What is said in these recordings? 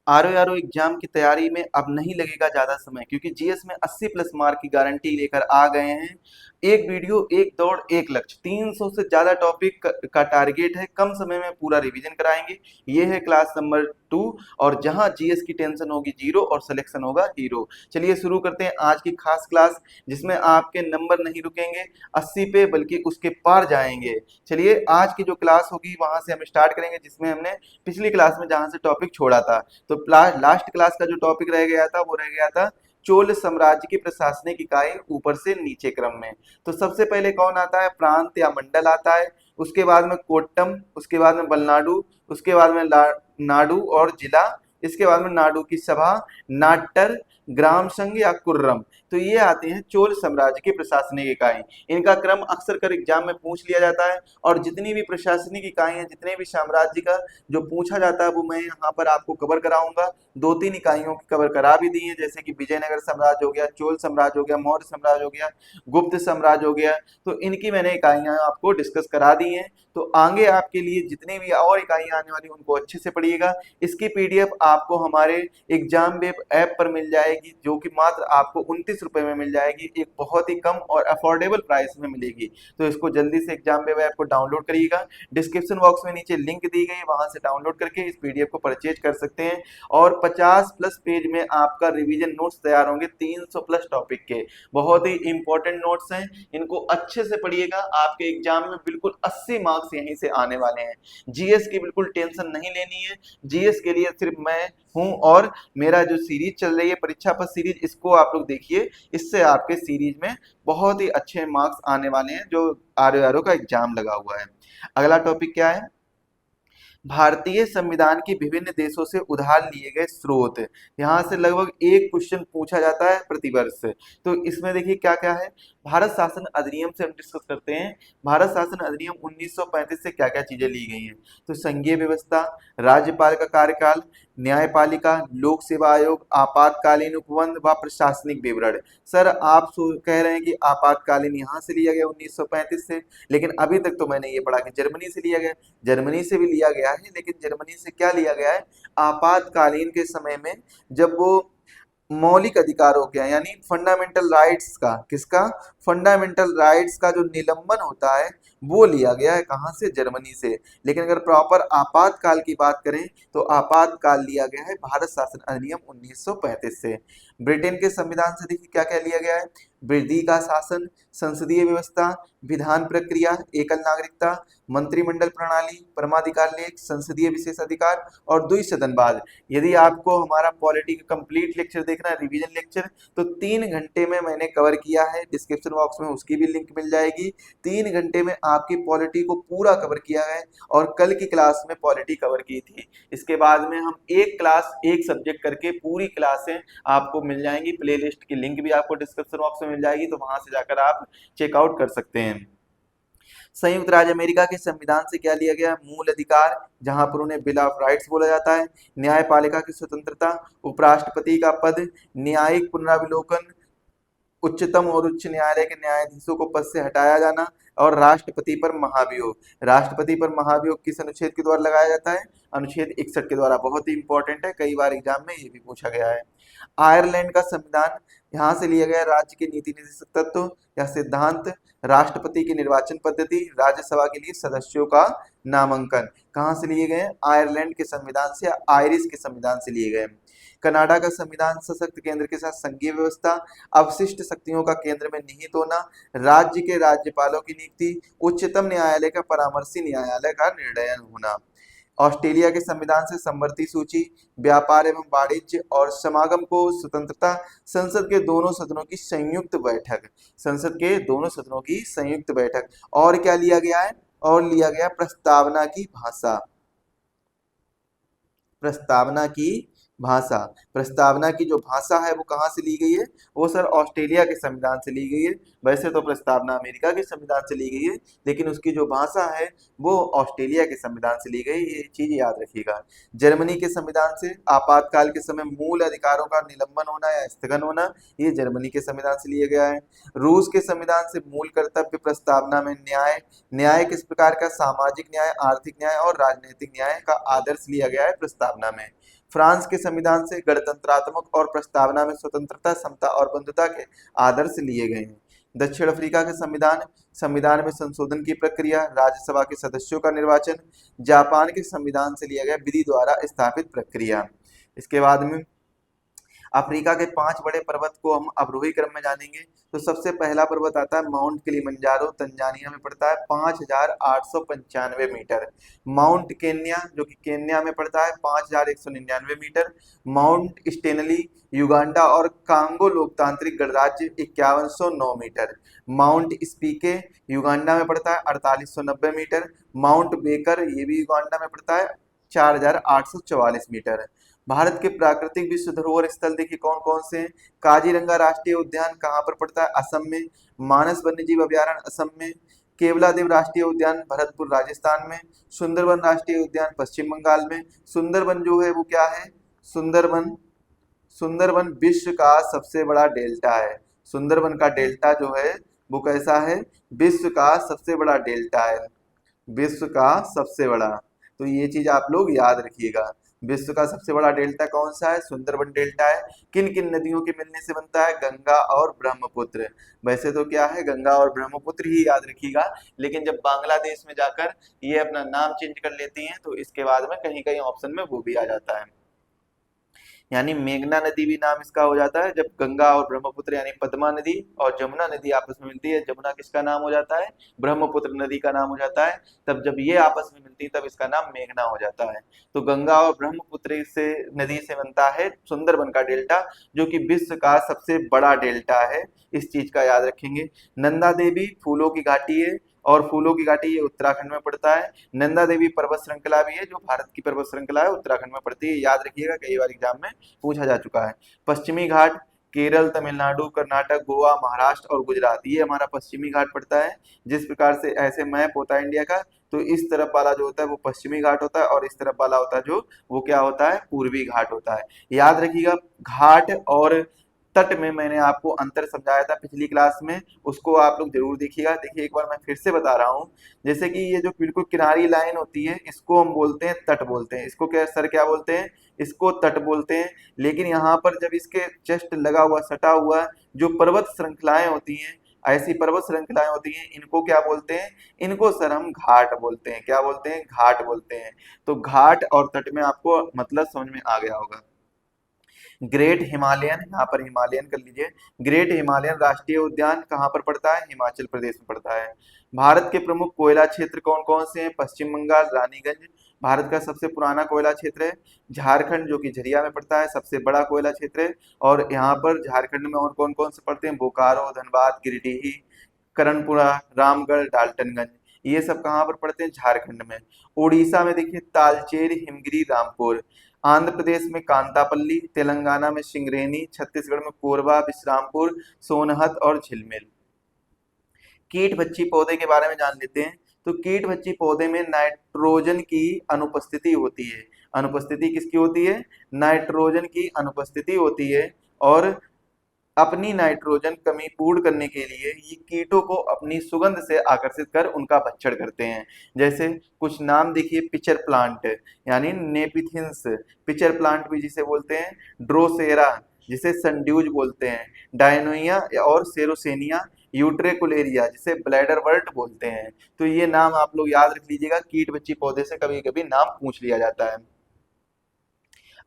RO exam की तैयारी में अब नहीं लगेगा ज्यादा समय, क्योंकि जीएस में 80 प्लस मार्क की गारंटी लेकर आ गए हैं। एक वीडियो एक दौड़ एक लक्ष्य, 300 से ज्यादा टॉपिक का टारगेट है, कम समय में पूरा रिवीजन कराएंगे। ये है क्लास नंबर 2, और जहां जीएस की टेंशन होगी जीरो और सिलेक्शन होगा हीरो। चलिए शुरू करते हैं आज की खास क्लास, जिसमें आपके नंबर नहीं रुकेंगे 80 पे, बल्कि उसके पार जाएंगे। चलिए आज की जो क्लास होगी वहां से हम स्टार्ट करेंगे, जिसमें हमने पिछली क्लास में जहां से टॉपिक छोड़ा था। तो लास्ट क्लास का जो टॉपिक रह गया था वो रह गया था चोल साम्राज्य की प्रशासनिक इकाई ऊपर से नीचे क्रम में। तो सबसे पहले कौन आता है? प्रांत या मंडल आता है। उसके बाद में कोट्टम, उसके बाद में बलनाडु, उसके बाद में नाडु और जिला, इसके बाद में नाडु की सभा, नाट्टर, ग्राम संघ या कुर्रम। तो ये आते हैं चोल साम्राज्य की प्रशासनिक इकाई। इनका क्रम अक्सर कर एग्जाम में पूछ लिया जाता है, और जितनी भी प्रशासनिक इकाई हैं, जितने भी साम्राज्य का जो पूछा जाता है वो मैं यहाँ पर आपको कवर कराऊंगा। दो तीन इकाइयों की कवर करा भी दी है, जैसे कि विजयनगर साम्राज्य हो गया, चोल साम्राज्य हो गया, मौर्य साम्राज्य हो गया, गुप्त साम्राज्य हो गया। तो इनकी मैंने इकाइयां आपको डिस्कस करा दी हैं। तो आगे आपके लिए जितनी भी और इकाइयां आने वाली उनको अच्छे से पढ़िएगा। इसकी पीडीएफ आपको हमारे एग्जाम वेब ऐप पर मिल जाएगी, जो कि मात्र आपको 29 रुपए में मिल जाएगी। एक बहुत ही कम और अफोर्डेबल प्राइस में मिलेगी। तो इसको जल्दी से एग्जाम वेब ऐप को डाउनलोड करिएगा। डिस्क्रिप्शन बॉक्स में नीचे लिंक दी गई है, वहां से डाउनलोड करके इस पीडीएफ को परचेज कर सकते हैं। और 50 प्लस पेज में आपका रिवीजन नोट्स तैयार होंगे, 300 प्लस टॉपिक के। बहुत ही इंपॉर्टेंट नोट्स हैं, इनको अच्छे से पढ़िएगा। आपके एग्जाम में बिल्कुल 80 मार्क्स यहीं से आने वाले हैं। जीएस की बिल्कुल टेंशन नहीं लेनी है। जीएस के लिए सिर्फ मैं हूं, और मेरा जो सीरीज चल रही है परीक्षा पर सीरीज, इसको आप लोग देखिए। इससे आपके सीरीज में बहुत ही अच्छे मार्क्स आने वाले हैं, जो आरओ का एग्जाम लगा हुआ है। अगला टॉपिक क्या है? भारतीय संविधान की विभिन्न देशों से उधार लिए गए स्रोत। यहाँ से लगभग एक क्वेश्चन पूछा जाता है प्रतिवर्ष। तो इसमें देखिए क्या क्या है। भारत शासन अधिनियम से हम डिस्कस करते हैं। भारत शासन अधिनियम 1935 से क्या क्या चीजें ली गई हैं। तो संघीय व्यवस्था, राज्यपाल का कार्यकाल, न्यायपालिका, लोक सेवा आयोग, आपातकालीन उपबंध व प्रशासनिक विवरण। सर आप कह रहे हैं कि आपातकालीन यहाँ से लिया गया 1935 से, लेकिन अभी तक तो मैंने ये पढ़ा कि जर्मनी से लिया गया। जर्मनी से भी लिया गया है, लेकिन जर्मनी से क्या लिया गया है? आपातकालीन के समय में जब वो मौलिक अधिकारों के, यानी फंडामेंटल राइट्स का, किसका? फंडामेंटल राइट्स का जो निलंबन होता है वो लिया गया है। कहां से? जर्मनी से। लेकिन अगर प्रॉपर आपातकाल की बात करें तो आपातकाल लिया गया है भारत शासन अधिनियम 1935 से। ब्रिटेन के संविधान से देखिए क्या क्या लिया गया है। वृद्धि का शासन, संसदीय व्यवस्था, विधान प्रक्रिया, एकल नागरिकता, मंत्रिमंडल प्रणाली, परमाधिकार लेख, संसदीय विशेषाधिकार और द्विसदनवाद। यदि आपको हमारा पॉलिटी का कंप्लीट लेक्चर देखना है, रिवीजन लेक्चर, तो 3 घंटे में मैंने कवर किया है। डिस्क्रिप्शन बॉक्स में उसकी भी लिंक मिल जाएगी। 3 घंटे में आपकी पॉलिटी को पूरा कवर किया है, और कल की क्लास में पॉलिटी कवर की थी। इसके बाद में हम एक क्लास एक सब्जेक्ट करके पूरी क्लासें आपको मिल जाएंगी। प्लेलिस्ट की लिंक भी आपको डिस्क्रिप्शन बॉक्स में मिल जाएगी, तो वहां से जाकर आप चेकआउट कर सकते हैं। संयुक्त राज्य अमेरिका के संविधान से क्या लिया गया? मूल अधिकार, जहां पर उन्हें बिल ऑफ राइट्स बोला जाता है, न्यायपालिका की स्वतंत्रता, उपराष्ट्रपति का पद, न्यायिक पुनरावलोकन, उच्चतम और उच्च न्यायालय के न्यायाधीशों को पद से हटाया जाना, और राष्ट्रपति पर महाभियोग। राष्ट्रपति पर महाभियोग किस अनुच्छेद के द्वारा लगाया जाता है? अनुच्छेद 61 के द्वारा। बहुत ही इंपॉर्टेंट है, कई बार एग्जाम में ये भी पूछा गया है। आयरलैंड का संविधान, यहाँ से लिया गया राज्य के नीति निर्देशक तत्व या सिद्धांत, राष्ट्रपति की निर्वाचन पद्धति, राज्यसभा के लिए सदस्यों का नामांकन। कहाँ से लिए गए? आयरलैंड के संविधान से या आयरिश के संविधान से लिए गए। कनाडा का संविधान, सशक्त केंद्र के साथ संघीय व्यवस्था, अवशिष्ट शक्तियों का केंद्र में निहित होना, राज्य के राज्यपालों की नियुक्ति, उच्चतम न्यायालय का परामर्शी न्यायालय का निर्णय होना। ऑस्ट्रेलिया के संविधान से समवर्ती सूची, व्यापार एवं वाणिज्य और समागम को स्वतंत्रता, संसद के दोनों सदनों की संयुक्त बैठक। संसद के दोनों सदनों की संयुक्त बैठक। और क्या लिया गया है? और लिया गया प्रस्तावना की भाषा। प्रस्तावना की भाषा। प्रस्तावना की जो भाषा है वो कहाँ से ली गई है? वो सर ऑस्ट्रेलिया के संविधान से ली गई है। वैसे तो प्रस्तावना अमेरिका के संविधान से ली गई है, लेकिन उसकी जो भाषा है वो ऑस्ट्रेलिया के संविधान से ली गई। ये चीज याद रखिएगा। जर्मनी के संविधान से आपातकाल के समय मूल अधिकारों का निलंबन होना या स्थगन होना, ये जर्मनी के संविधान से लिया गया है। रूस के संविधान से मूल कर्तव्य प्रस्तावना में न्याय, न्याय किस प्रकार का? सामाजिक न्याय, आर्थिक न्याय और राजनीतिक न्याय का आदर्श लिया गया है प्रस्तावना में। फ्रांस के संविधान से गणतंत्रात्मक और प्रस्तावना में स्वतंत्रता, समता और बंधुता के आदर्श लिए गए हैं। दक्षिण अफ्रीका के संविधान, संविधान में संशोधन की प्रक्रिया, राज्यसभा के सदस्यों का निर्वाचन, जापान के संविधान से लिया गया विधि द्वारा स्थापित प्रक्रिया। इसके बाद में अफ्रीका के 5 बड़े पर्वत को हम अवरोही क्रम में जानेंगे। तो सबसे पहला पर्वत आता है माउंट किलिमंजारो, तंजानिया में पड़ता है 5,895 मीटर। माउंट केन्या जो कि केन्या में पड़ता है 5,199 मीटर। माउंट स्टेनली युगांडा और कांगो लोकतांत्रिक गणराज्य 5,109 मीटर। माउंट स्पीके युगांडा में पड़ता है 4,890 मीटर। माउंट बेकर ये भी युगांडा में पड़ता है 4,844 मीटर। भारत के प्राकृतिक विश्व धरोहर स्थल देखिए कौन कौन से हैं। काजीरंगा राष्ट्रीय उद्यान कहाँ पर पड़ता है? असम में। मानस वन्यजीव अभयारण्य असम में। केवलादेव राष्ट्रीय उद्यान भरतपुर राजस्थान में। सुंदरबन राष्ट्रीय उद्यान पश्चिम बंगाल में। सुंदरबन जो है वो क्या है? सुंदरबन सुंदरबन विश्व का सबसे बड़ा डेल्टा है। सुंदरबन का डेल्टा जो है वो कैसा है? विश्व का सबसे बड़ा डेल्टा है, विश्व का सबसे बड़ा। तो ये चीज आप लोग याद रखिएगा। विश्व का सबसे बड़ा डेल्टा कौन सा है? सुंदरबन डेल्टा है। किन किन नदियों के मिलने से बनता है? गंगा और ब्रह्मपुत्र। वैसे तो क्या है, गंगा और ब्रह्मपुत्र ही याद रखिएगा, लेकिन जब बांग्लादेश में जाकर ये अपना नाम चेंज कर लेती हैं तो इसके बाद में कहीं कहीं ऑप्शन में वो भी आ जाता है। यानी मेघना नदी भी नाम इसका हो जाता है जब गंगा और ब्रह्मपुत्र यानी पद्मा नदी और जमुना नदी आपस में मिलती है। जमुना किसका नाम हो जाता है? ब्रह्मपुत्र नदी का नाम हो जाता है। तब जब ये आपस में मिलती है तब इसका नाम मेघना हो जाता है। तो गंगा और ब्रह्मपुत्र से नदी से बनता है सुंदरबन का डेल्टा, जो कि विश्व का सबसे बड़ा डेल्टा है। इस चीज का याद रखेंगे। नंदा देवी फूलों की घाटी है, और फूलों की घाटी ये उत्तराखंड में पड़ता है। नंदा देवी पर्वत श्रृंखला भी है जो भारत की पर्वत श्रृंखला है, उत्तराखंड में पड़ती है। याद रखिएगा, कई बार एग्जाम में पूछा जा चुका है। पश्चिमी घाट केरल, तमिलनाडु, कर्नाटक, गोवा, महाराष्ट्र और गुजरात, ये हमारा पश्चिमी घाट पड़ता है। जिस प्रकार से ऐसे मैप होता है इंडिया का, तो इस तरफ वाला जो होता है वो पश्चिमी घाट होता है और इस तरफ वाला होता है जो वो क्या होता है? पूर्वी घाट होता है। याद रखिएगा, घाट और तट में मैंने आपको अंतर समझाया था पिछली क्लास में, उसको आप लोग जरूर देखिएगा। देखिए एक बार मैं फिर से बता रहा हूँ। जैसे कि ये जो बिल्कुल किनारी लाइन होती है इसको हम बोलते हैं तट बोलते हैं। इसको क्या सर क्या बोलते हैं? इसको तट बोलते हैं। लेकिन यहाँ पर जब इसके जस्ट लगा हुआ सटा हुआ जो पर्वत श्रृंखलाएं होती हैं, ऐसी पर्वत श्रृंखलाएं होती हैं, इनको क्या बोलते हैं? इनको सर हम घाट बोलते हैं। क्या बोलते हैं? घाट बोलते हैं। तो घाट और तट में आपको मतलब समझ में आ गया होगा। ग्रेट हिमालयन, यहाँ पर हिमालयन कर लीजिए। ग्रेट हिमालयन राष्ट्रीय उद्यान कहाँ पर पड़ता है? हिमाचल प्रदेश में पड़ता है। भारत के प्रमुख कोयला क्षेत्र कौन कौन से हैं? पश्चिम बंगाल रानीगंज भारत का सबसे पुराना कोयला क्षेत्र है। झारखंड जो कि झरिया में पड़ता है, सबसे बड़ा कोयला क्षेत्र है। और यहाँ पर झारखंड में और कौन कौन से पड़ते हैं? बोकारो, धनबाद, गिरिडीह, करणपुरा, रामगढ़, डाल्टनगंज, ये सब कहाँ पर पड़ते हैं? झारखंड में। उड़ीसा में देखिए तालचेर, हिमगिरी, रामपुर। आंध्र प्रदेश में कांतापल्ली, तेलंगाना में सिंगरेनी, छत्तीसगढ़ में कोरबा, विश्रामपुर, सोनहत और झिलमिल। कीट भक्षी पौधे के बारे में जान लेते हैं। तो कीट भक्षी पौधे में नाइट्रोजन की अनुपस्थिति होती है। अनुपस्थिति किसकी होती है? नाइट्रोजन की अनुपस्थिति होती है। और अपनी नाइट्रोजन कमी पूर्ण करने के लिए ये कीटों को अपनी सुगंध से आकर्षित कर उनका भक्षण करते हैं। जैसे कुछ नाम देखिए, पिचर प्लांट यानी नेपिथिन्स, पिचर प्लांट भी जिसे बोलते हैं, ड्रोसेरा जिसे संड्यूज बोलते हैं, डायनोइया और सेरोसेनिया, यूट्रेकुलेरिया जिसे ब्लैडर वर्ट बोलते हैं। तो ये नाम आप लोग याद रख लीजिएगा, कीट बच्ची पौधे से कभी कभी नाम पूछ लिया जाता है।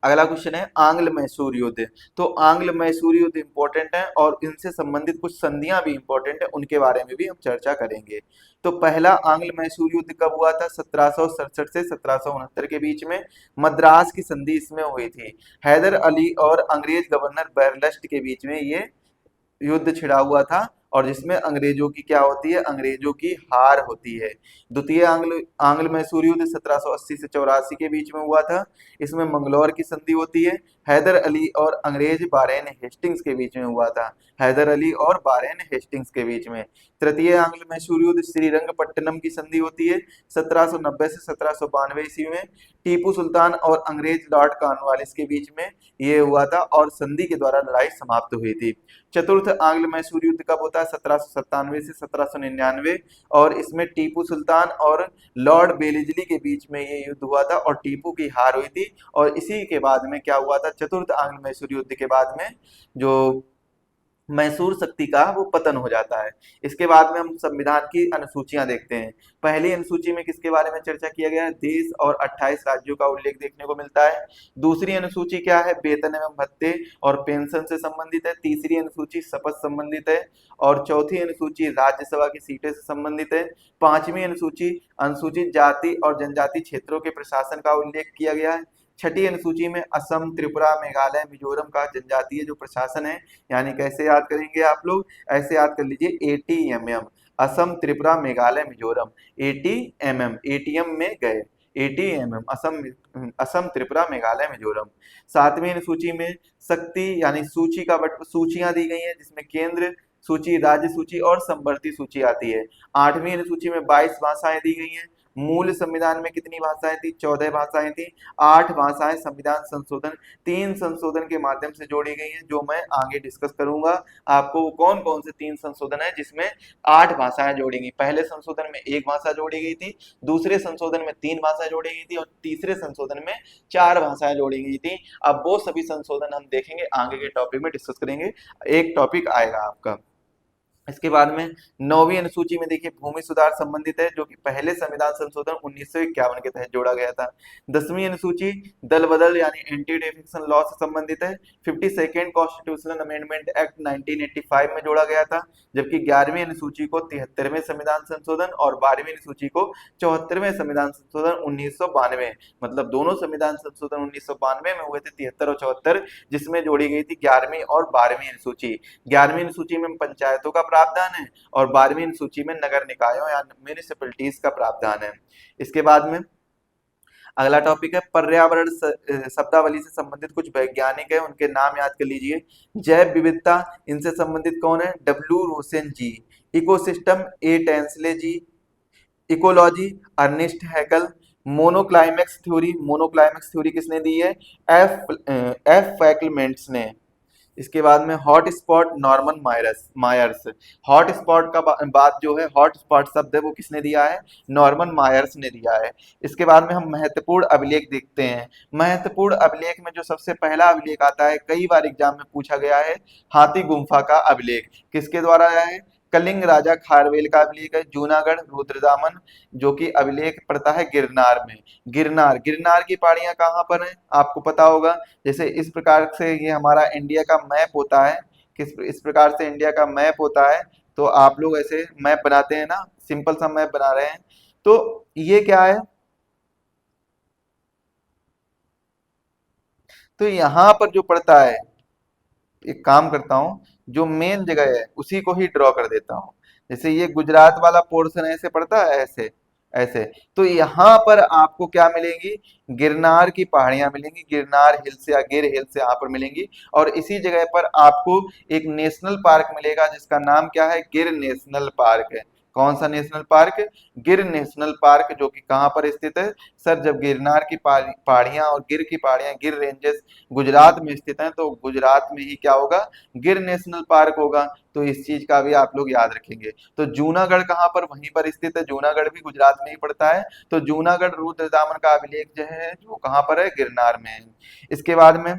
अगला क्वेश्चन है आंग्ल मैसूर युद्ध। तो आंग्ल मैसूर युद्ध इंपॉर्टेंट है और इनसे संबंधित कुछ संधियां भी इंपॉर्टेंट है, उनके बारे में भी हम चर्चा करेंगे। तो पहला आंग्ल मैसूर युद्ध कब हुआ था? 1767 से 1769 के बीच में। मद्रास की संधि इसमें हुई थी। हैदर अली और अंग्रेज गवर्नर बैरलस्ट के बीच में ये युद्ध छिड़ा हुआ था, और जिसमें अंग्रेजों की क्या होती है? अंग्रेजों की हार होती है। द्वितीय आंग्ल आंग्ल मैसूर युद्ध 1780 से 84 के बीच में हुआ था। इसमें मंगलौर की संधि होती है। हैदर अली और अंग्रेज बारेन हेस्टिंग्स के बीच में हुआ था। हैदर अली और बारेन हेस्टिंग्स के बीच में। तृतीय आंग्ल मैसूर युद्ध श्रीरंगपट्टनम की संधि होती है 1790 से 1792 ईस्वी में। टीपू सुल्तान और अंग्रेज लॉर्ड कॉर्नवालिस के बीच में ये हुआ था और संधि के द्वारा लड़ाई समाप्त हुई थी। चतुर्थ आंग्ल मैसूर युद्ध कब होता है? 1797 से 1799, और इसमें टीपू सुल्तान और लॉर्ड बेलिजली के बीच में ये युद्ध हुआ था और टीपू की हार हुई थी। और इसी के बाद में क्या हुआ था, चतुर्थ आंग्ल मैसूर युद्ध के बाद में जो मैसूर शक्ति का वो पतन हो जाता है। इसके बाद में हम संविधान की अनुसूचियां देखते हैं। पहली अनुसूची में किसके बारे में चर्चा किया गया है, देश और 28 राज्यों का उल्लेख देखने को मिलता है। दूसरी अनुसूची क्या है, वेतन एवं भत्ते और पेंशन से संबंधित है। तीसरी अनुसूची शपथ संबंधित है। और चौथी अनुसूची राज्यसभा की सीटें से संबंधित है। पांचवी अनुसूची अनुसूचित जाति और जनजाति क्षेत्रों के प्रशासन का उल्लेख किया गया है। छठी अनुसूची में असम, त्रिपुरा, मेघालय, मिजोरम का जनजातीय जो प्रशासन है, यानी कैसे याद करेंगे आप लोग, ऐसे याद कर लीजिए एटीएमएम, असम, त्रिपुरा, मेघालय, मिजोरम, एटीएमएम, एटीएम में गए, एटीएमएम, असम, असम, त्रिपुरा, मेघालय, मिजोरम। सातवीं अनुसूची में शक्ति यानी सूची का सूचियां दी गई हैं, जिसमें केंद्र सूची, राज्य सूची और समवर्ती सूची आती है। आठवीं अनुसूची में 22 भाषाएं दी गई हैं। मूल संविधान में कितनी भाषाएं थी, 14 भाषाएं थी। 8 भाषाएं संविधान संशोधन, 3 संशोधन के माध्यम से जोड़ी गई हैं, जो मैं आगे डिस्कस करूंगा। आपको कौन कौन से 3 संशोधन है जिसमें 8 भाषाएं जोड़ी गई। पहले संशोधन में 1 भाषा जोड़ी गई थी, दूसरे संशोधन में 3 भाषाएं जोड़ी गई थी और तीसरे संशोधन में 4 भाषाएं जोड़ी गई थी। अब वो सभी संशोधन हम देखेंगे, आगे के टॉपिक में डिस्कस करेंगे, एक टॉपिक आएगा आपका। इसके बाद में 9वीं अनुसूची में देखिए भूमि सुधार संबंधित है, जो कि पहले संविधान संशोधन 1951 के तहत जोड़ा गया था। 10वीं अनुसूची दल बदल यानी एंटी डिफेक्शन लॉ से संबंधित है, 52nd कॉन्स्टिट्यूशनल अमेंडमेंट एक्ट 1985 में जोड़ा गया था। जबकि 11वीं अनुसूची को 73वें संविधान संशोधन और 12वीं अनुसूची को 74वें संविधान संशोधन 1992, मतलब दोनों संविधान संशोधन 1992 में हुए थे, 73 और 74, जिसमें जोड़ी गई थी 11वीं और 12वीं अनुसूची। 11वीं अनुसूची में पंचायतों का प्रावधान है और 12वीं सूची में नगर निकायों या म्यूनिसिपैलिटीज का प्रावधान है। इसके बाद में अगला टॉपिक है पर्यावरण शब्दावली से संबंधित कुछ वैज्ञानिक है, उनके नाम याद कर लीजिए। जैव विविधता, इनसे संबंधित कौन है, W Rosen ji. Ecosystem, A Tansley ji. Ecology, Ernest Haeckel. Monoclimax theory, monoclimax theory किसने दी है, एफ फैकलमेंट्स ने। इसके बाद में hot spot, Norman Myers. Hot spot का बात जो है, हॉट स्पॉट शब्द है वो किसने दिया है, नॉर्मन मायर्स ने दिया है। इसके बाद में हम महत्वपूर्ण अभिलेख देखते हैं। महत्वपूर्ण अभिलेख में जो सबसे पहला अभिलेख आता है, कई बार एग्जाम में पूछा गया है, हाथी गुम्फा का अभिलेख किसके द्वारा आया है, कलिंग राजा खारवेल का अभिलेख है। जूनागढ़ रुद्रदामन, जो कि अभिलेख पड़ता है गिरनार में। गिरनार, गिरनार की पहाड़ियां कहाँ पर हैं, आपको पता होगा। जैसे इस प्रकार से ये हमारा इंडिया का मैप होता है, इस प्रकार से इंडिया का मैप होता है, तो आप लोग ऐसे मैप बनाते हैं ना, सिंपल सा मैप बना रहे हैं, तो ये क्या है, तो यहाँ पर जो पड़ता है, एक काम करता हूँ, जो मेन जगह है उसी को ही ड्रॉ कर देता हूँ। जैसे ये गुजरात वाला पोर्शन ऐसे पड़ता है, ऐसे ऐसे, तो यहाँ पर आपको क्या मिलेंगी, गिरनार की पहाड़ियां मिलेंगी, गिरनार हिल्स या गिर हिल्स यहाँ पर मिलेंगी। और इसी जगह पर आपको एक नेशनल पार्क मिलेगा, जिसका नाम क्या है, गिर नेशनल पार्क है। कौन सा नेशनल पार्क, गिर नेशनल पार्क, जो कि कहाँ पर स्थित है, सर जब गिरनार की पहाड़ियां और गिर की पहाड़ियां, गिर रेंजेस गुजरात में स्थित हैं, तो गुजरात में ही क्या होगा, गिर नेशनल पार्क होगा। तो इस चीज का भी आप लोग याद रखेंगे। तो जूनागढ़ कहाँ पर, वहीं पर स्थित है, जूनागढ़ भी गुजरात में ही पड़ता है। तो जूनागढ़ रुद्रदामन का अभिलेख जो है वो कहाँ पर है, गिरनार में है। इसके बाद में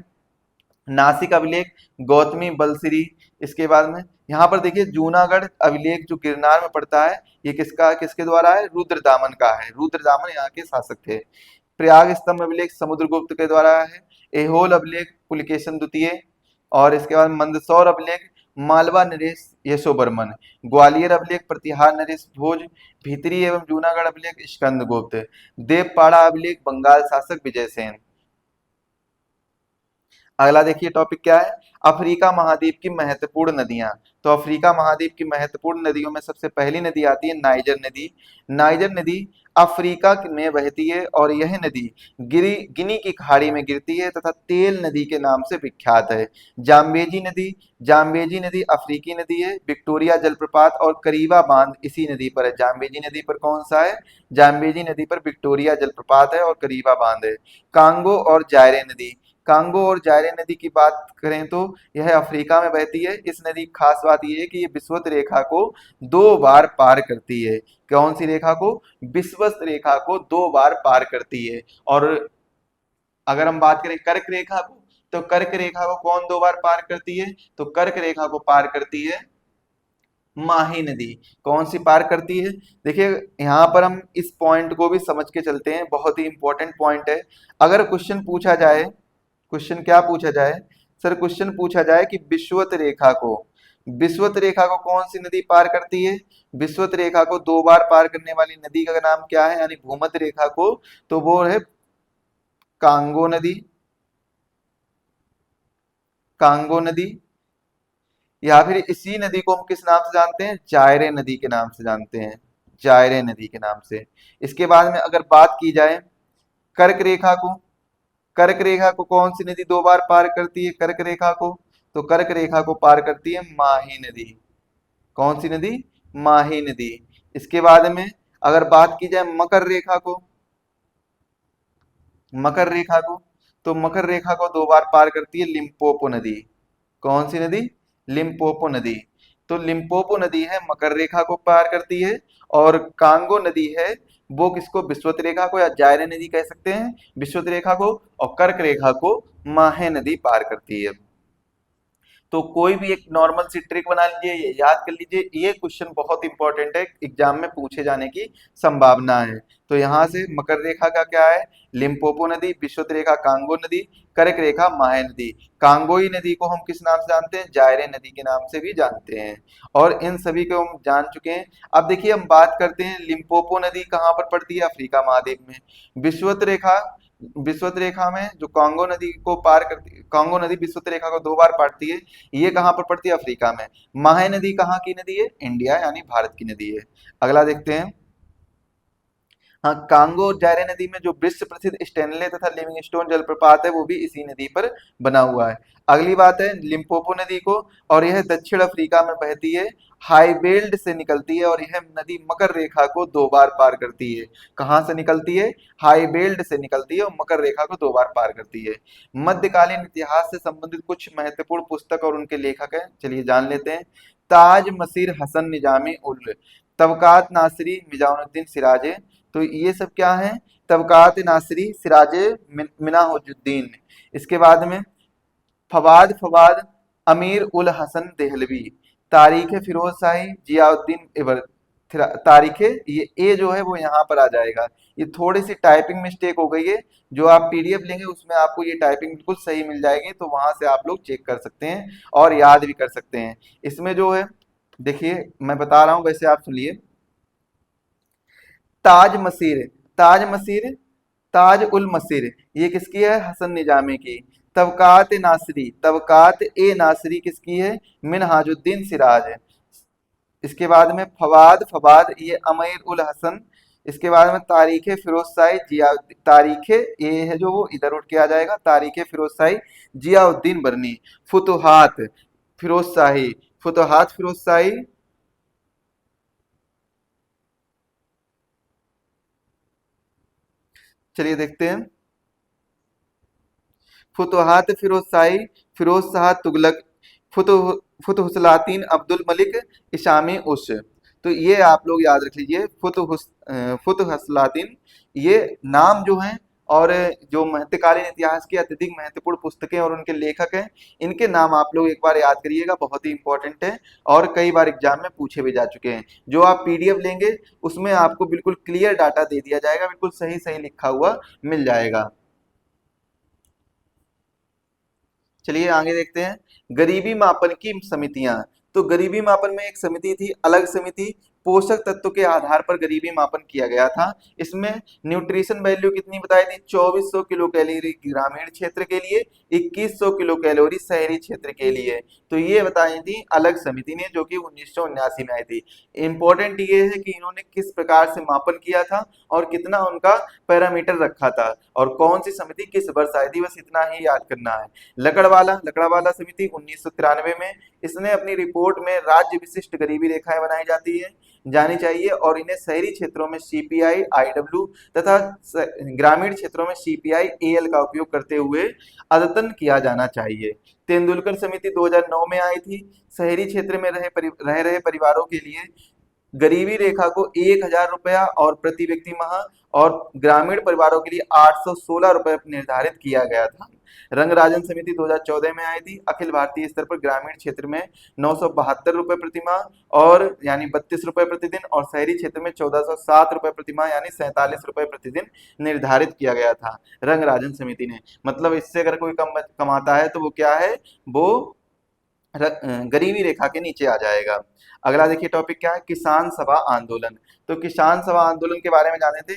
नासिक अभिलेख, गौतमी बलसिरी। इसके बाद में यहाँ पर देखिए जूनागढ़ अभिलेख जो गिरनार में पड़ता है, ये किसका, किसके द्वारा है, रुद्रदामन का है। रुद्रदामन यहाँ के शासक थे। प्रयाग स्तंभ अभिलेख समुद्रगुप्त के द्वारा है। एहोल अभिलेख पुलकेशन द्वितीय। और इसके बाद मंदसौर अभिलेख मालवा नरेश यशोवर्मन। ग्वालियर अभिलेख प्रतिहार नरेश भोज। भीतरी एवं जूनागढ़ अभिलेख स्कंदगुप्त। देवपाड़ा अभिलेख बंगाल शासक विजयसेन। अगला देखिए टॉपिक क्या है, अफ्रीका महाद्वीप की महत्वपूर्ण नदियां। तो अफ्रीका महाद्वीप की महत्वपूर्ण नदियों में सबसे पहली नदी आती है नाइजर नदी। नाइजर नदी अफ्रीका में बहती है और यह नदी गिनी की खाड़ी में गिरती है तथा तेल नदी के नाम से विख्यात है। जाम्बेजी नदी, जाम्बेजी नदी अफ्रीकी नदी है। विक्टोरिया जलप्रपात और करीबा बांध इसी नदी पर है। जाम्बेजी नदी पर कौन सा है, जाम्बेजी नदी पर विक्टोरिया जलप्रपात है और करीबा बांध है। कांगो और जायरे नदी, कांगो और जायरे नदी की बात करें तो यह अफ्रीका में बहती है। इस नदी की खास बात यह है कि ये विषुवत रेखा को 2 बार पार करती है। कौन सी रेखा को? विषुवत रेखा को 2 बार पार करती है। और अगर हम बात करें कर्क रेखा को, तो कर्क रेखा को कौन 2 बार पार करती है? तो कर्क रेखा को पार करती है माही नदी। कौन सी पार करती है? देखिए यहाँ पर हम इस पॉइंट को भी समझ के चलते हैं, बहुत ही इंपॉर्टेंट पॉइंट है। अगर क्वेश्चन पूछा जाए, क्वेश्चन क्या पूछा जाए सर? क्वेश्चन पूछा जाए कि विषुवत रेखा को कौन सी नदी पार करती है? विषुवत रेखा को 2 बार पार करने वाली नदी का नाम क्या है, यानी भूमध्य रेखा को? तो वो है कांगो नदी। कांगो नदी, या फिर इसी नदी को हम किस नाम से जानते हैं? जायरे नदी के नाम से जानते हैं, जायरे नदी के नाम से। इसके बाद में अगर बात की जाए कर्क रेखा को, कर्क रेखा को कौन सी नदी 2 बार पार करती है कर्क रेखा को? तो कर्क रेखा को पार करती है माही नदी। कौन सी नदी? माही नदी। इसके बाद में अगर बात की जाए मकर रेखा को, मकर रेखा को, तो मकर रेखा को 2 बार पार करती है लिम्पोपो नदी। कौन सी नदी? लिम्पोपो नदी। तो लिम्पोपो नदी है मकर रेखा को पार करती है, और कांगो नदी है वो किसको? विषुवत रेखा को या जायरे नदी कह सकते हैं, विषुवत रेखा को। और कर्क रेखा को माहे नदी पार करती है। तो कोई भी एक नॉर्मल सी ट्रिक बना लीजिए, ये याद कर लीजिए, ये क्वेश्चन बहुत इंपॉर्टेंट है, एग्जाम में पूछे जाने की संभावना है। तो यहाँ से मकर रेखा का क्या है? लिम्पोपो नदी, विषुवत रेखा कांगो नदी, कर्क रेखा माहे नदी। कांगोई नदी को हम किस नाम से जानते हैं? जायरे नदी के नाम से भी जानते हैं। और इन सभी को हम जान चुके हैं। अब देखिए हम बात करते हैं लिम्पोपो नदी कहाँ पर पड़ती है? अफ्रीका महाद्वीप में। विषुवत रेखा, विषुवत रेखा में जो कांगो नदी को पार करती, कांगो नदी विषुवत रेखा को 2 बार पारती है, ये कहाँ पर पड़ती है? अफ्रीका में। माहे नदी कहाँ की नदी है? इंडिया यानी भारत की नदी है। अगला देखते हैं। हाँ, कांगो और जायरे नदी में जो विश्व प्रसिद्ध स्टेनले तथा लिविंगस्टोन जलप्रपात है वो भी इसी नदी पर बना हुआ है। अगली बात है लिम्पोपो नदी को, और यह दक्षिण अफ्रीका में बहती है, हाईवेल्ड से निकलती है, और यह नदी मकर रेखा को 2 बार पार करती है। कहाँ से निकलती है? हाईवेल्ड से निकलती है और मकर रेखा को 2 बार पार करती है। मध्यकालीन इतिहास से संबंधित कुछ महत्वपूर्ण पुस्तक और उनके लेखक हैं, चलिए जान लेते हैं। ताज मसीर हसन निजामी उल, तबकात नासिरी मिजानुद्दीन सिराजे। तो ये सब क्या है? तबकात नासिरी सिराजे मिनाहुजुद्दीन। इसके बाद में फवाद फवाद अमीर उल हसन देहलवी, तारीख फिरोज शाही जियाउद्दीन इबर। तारीख, ये ए जो है वो यहाँ पर आ जाएगा। ये थोड़ी सी टाइपिंग मिस्टेक हो गई है, जो आप पीडीएफ लेंगे उसमें आपको ये टाइपिंग बिल्कुल सही मिल जाएगी, तो वहां से आप लोग चेक कर सकते हैं और याद भी कर सकते हैं। इसमें जो है देखिए मैं बता रहा हूँ, वैसे आप सुनिए। ताज मसीर, ताज मसीर, ताज उल मसीर, ये किसकी है? हसन निजामी की। तबकात नासरी, तबकात ए नासरी किसकी है? मिनहाजुद्दीन सिराज है। इसके बाद में फवाद फवाद, ये अमीर उल हसन। इसके बाद में तारीख फिरोज शाही जिया, तारीख ये है जो वो इधर उठ के आ जाएगा, तारीख फिरोज शाही जियाउद्दीन बरनी। फुतुहात फिरोज शाही, फुतुहात फिरोज शाही। चलिए देखते हैं। फुतुहात फिरोज शाही, फिरोज शाह तुगलक, फुतुह फुतहुसलातीन अब्दुल मलिक इशामी उस। तो ये आप लोग याद रख लीजिए, फुतहुसलातीन, ये नाम जो हैं, और जो मध्यकालीन इतिहास की अत्यधिक महत्वपूर्ण पुस्तकें और उनके लेखक हैं, इनके नाम आप लोग एक बार याद करिएगा, बहुत ही इंपॉर्टेंट है और कई बार एग्जाम में पूछे भी जा चुके हैं। जो आप पीडीएफ लेंगे उसमें आपको बिल्कुल क्लियर डाटा दे दिया जाएगा, बिल्कुल सही सही लिखा हुआ मिल जाएगा। चलिए आगे देखते हैं। गरीबी मापन की समितियां। तो गरीबी मापन में एक समिति थी, अलग समिति, पोषक तत्व के आधार पर गरीबी मापन किया गया था। इसमें न्यूट्रिशन वैल्यू कितनी बताई थी? 2400 किलो कैलोरी ग्रामीण क्षेत्र के लिए, 2100 किलो कैलोरी शहरी क्षेत्र के लिए। तो ये बताई थी अलग समिति ने, जो कि 1979 में आई थी। इंपॉर्टेंट ये है कि इन्होंने किस प्रकार से मापन किया था और कितना उनका पैरामीटर रखा था, और कौन सी समिति किस वर्ष आई थी, बस इतना ही याद करना है। लकड़वाला समिति 1993 में, इसने अपनी रिपोर्ट में राज्य विशिष्ट गरीबी रेखाएं बनाई जाती है। जानी चाहिए और इन्हें शहरी क्षेत्रों में सीपीआई आईडब्ल्यू तथा ग्रामीण क्षेत्रों में सीपीआई एएल का उपयोग करते हुए अद्यतन किया जाना चाहिए। तेंदुलकर समिति 2009 में आई थी। शहरी क्षेत्र में रह रहे परिवारों के लिए गरीबी रेखा को 1,000 रुपया और प्रति व्यक्ति माह और ग्रामीण परिवारों के लिए 816 रुपये निर्धारित किया गया था। रंगराजन समिति 2014 में आई थी। अखिल भारतीय स्तर पर ग्रामीण क्षेत्र में 972 रुपये प्रति माह और यानी 32 रुपये प्रतिदिन और शहरी क्षेत्र में 1407 रुपये प्रति माह यानी 47 रुपये प्रतिदिन निर्धारित किया गया था रंगराजन समिति ने। मतलब इससे अगर कोई कम कमाता है तो वो क्या है, वो गरीबी रेखा के नीचे आ जाएगा। अगला देखिए टॉपिक क्या है, किसान सभा आंदोलन। तो किसान सभा आंदोलन के बारे में जाने थे।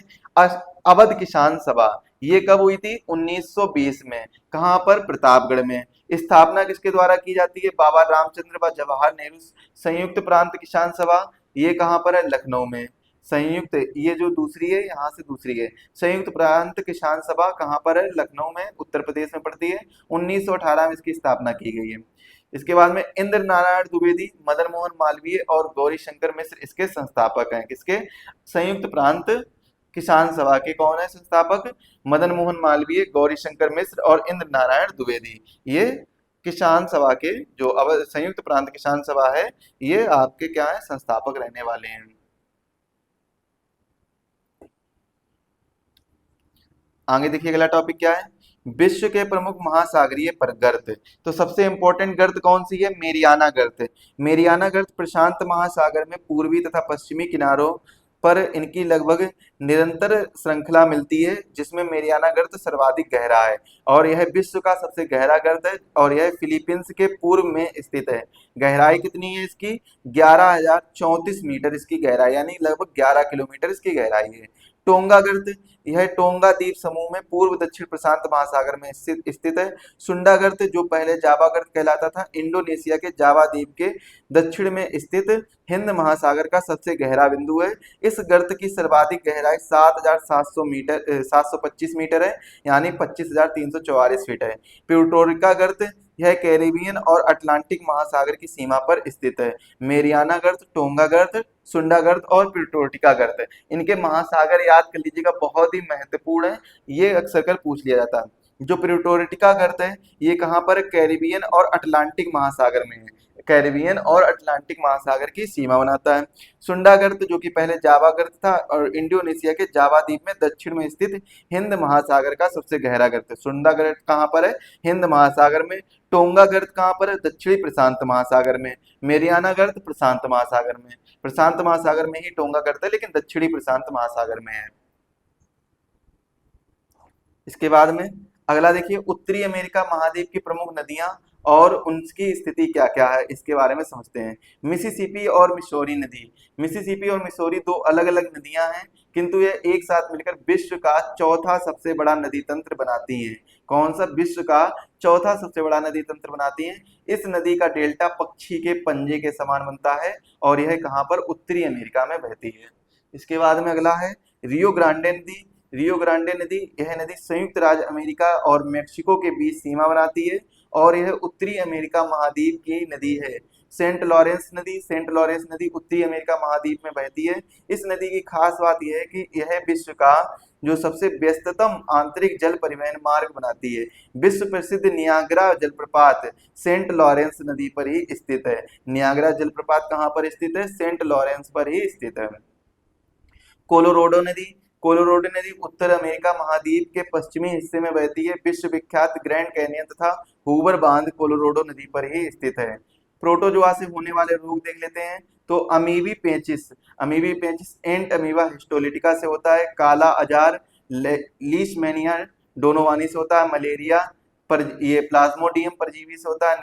अवध किसान सभा ये कब हुई थी? 1920 में। कहां पर? प्रतापगढ़ में। स्थापना किसके द्वारा की जाती है? बाबा रामचंद्र व जवाहर नेहरू संयुक्त प्रांत किसान सभा। ये कहां पर है? लखनऊ में। संयुक्त, ये जो दूसरी है यहाँ से दूसरी है। संयुक्त प्रांत किसान सभा कहां पर है? लखनऊ में, उत्तर प्रदेश में पड़ती है। 1918 में इसकी स्थापना की गई है। इसके बाद में इंद्र नारायण द्विवेदी, मदन मोहन मालवीय और गौरी शंकर मिश्र इसके संस्थापक हैं। किसके? संयुक्त प्रांत किसान सभा के कौन है संस्थापक? मदन मोहन मालवीय, गौरी शंकर मिश्र और इंद्र नारायण द्विवेदी। ये किसान सभा के जो संयुक्त प्रांत किसान सभा है, ये आपके क्या है? संस्थापक रहने वाले हैं। आगे देखिए अगला टॉपिक क्या है, विश्व के प्रमुख महासागरीय गर्त। तो सबसे इंपॉर्टेंट गर्त कौन सी है? मेरियाना गर्त। मेरियाना गर्त प्रशांत महासागर में पूर्वी तथा पश्चिमी किनारों पर इनकी लगभग निरंतर श्रृंखला मिलती है, जिसमें मेरियाना गर्त सर्वाधिक गहरा है और यह विश्व का सबसे गहरा गर्त है और यह फिलीपींस के पूर्व में स्थित है। गहराई कितनी है इसकी? 11,034 मीटर इसकी गहराई, यानी लगभग 11 किलोमीटर इसकी गहराई है। टोंगा गर्त, यह टोंगा द्वीप समूह में पूर्व दक्षिण प्रशांत महासागर में स्थित है। सुंडा गर्त जो पहले जावा गर्त कहलाता था, इंडोनेशिया के जावा द्वीप के दक्षिण में स्थित हिंद महासागर का सबसे गहरा बिंदु है। इस गर्त की सर्वाधिक गहराई 7,700 मीटर 725 मीटर है, यानी 25,344 फीट है। प्यूर्टोरिका गर्त, यह कैरिबियन और अटलांटिक महासागर की सीमा पर स्थित है। मेरियाना गर्त, टोंगा गर्त, सुंडा गर्त और प्यूर्टोरिका गर्त, इनके महासागर याद कर लीजिएगा, बहुत ही महत्वपूर्ण है, ये अक्सर कर पूछ लिया जाता है। जो प्यूर्टोरिका गर्त है ये कहाँ पर? कैरिबियन और अटलांटिक महासागर में है। कैरिबियन और अटलांटिक महासागर की सीमा बनाता है। सुंडा गर्त जो कि पहले जावा गर्त था और इंडोनेशिया के जावा द्वीप में दक्षिण में स्थित हिंद महासागर का सबसे गहरा गर्त है। सुंडा गर्त कहाँ पर है? हिंद महासागर में। टोंगा गर्त कहाँ पर है? दक्षिणी प्रशांत महासागर में। मेरियाना गर्त प्रशांत महासागर में। प्रशांत महासागर में ही टोंगा गर्त है, लेकिन दक्षिणी प्रशांत महासागर में है। इसके बाद में अगला देखिए, उत्तरी अमेरिका महाद्वीप की प्रमुख नदियां और उनकी स्थिति क्या क्या है, इसके बारे में समझते हैं। मिसिसिपी और मिसौरी नदी। मिसिसिपी और मिसौरी दो अलग अलग नदियां हैं, किंतु ये एक साथ मिलकर विश्व का चौथा सबसे बड़ा नदी तंत्र बनाती हैं। कौन सा? विश्व का चौथा सबसे बड़ा नदी तंत्र बनाती हैं। इस नदी का डेल्टा पक्षी के पंजे के समान बनता है और यह कहाँ पर? उत्तरी अमेरिका में बहती है। इसके बाद में अगला है रियो ग्रांडे नदी। रियो ग्रांडे नदी, यह नदी संयुक्त राज्य अमेरिका और मेक्सिको के बीच सीमा बनाती है और यह उत्तरी अमेरिका महाद्वीप की नदी है। सेंट लॉरेंस नदी, सेंट लॉरेंस नदी उत्तरी अमेरिका महाद्वीप में बहती है। इस नदी की खास बात यह है कि यह विश्व का जो सबसे व्यस्ततम आंतरिक जल परिवहन मार्ग बनाती है। विश्व प्रसिद्ध नियाग्रा जलप्रपात सेंट लॉरेंस नदी पर ही स्थित है। नियाग्रा जलप्रपात कहाँ पर स्थित है? सेंट लॉरेंस पर ही स्थित है। कोलोराडो नदी, कोलोराडो नदी उत्तर अमेरिका महाद्वीप के पश्चिमी हिस्से में बहती है। विश्व विख्यात ग्रैंड कैनियन तथा हूवर बांध कोलोराडो नदी पर ही स्थित है। प्रोटोजोआ से होने वाले रोग देख लेते हैं। तो अमीबी पेचिस, अमीबी पेचिस एंट अमीबा हिस्टोलिटिका से होता है। काला अजार लीशमैनिया डोनोवानी से होता है। मलेरिया पर ये प्लाज्मोडियम परजीवी से होता है।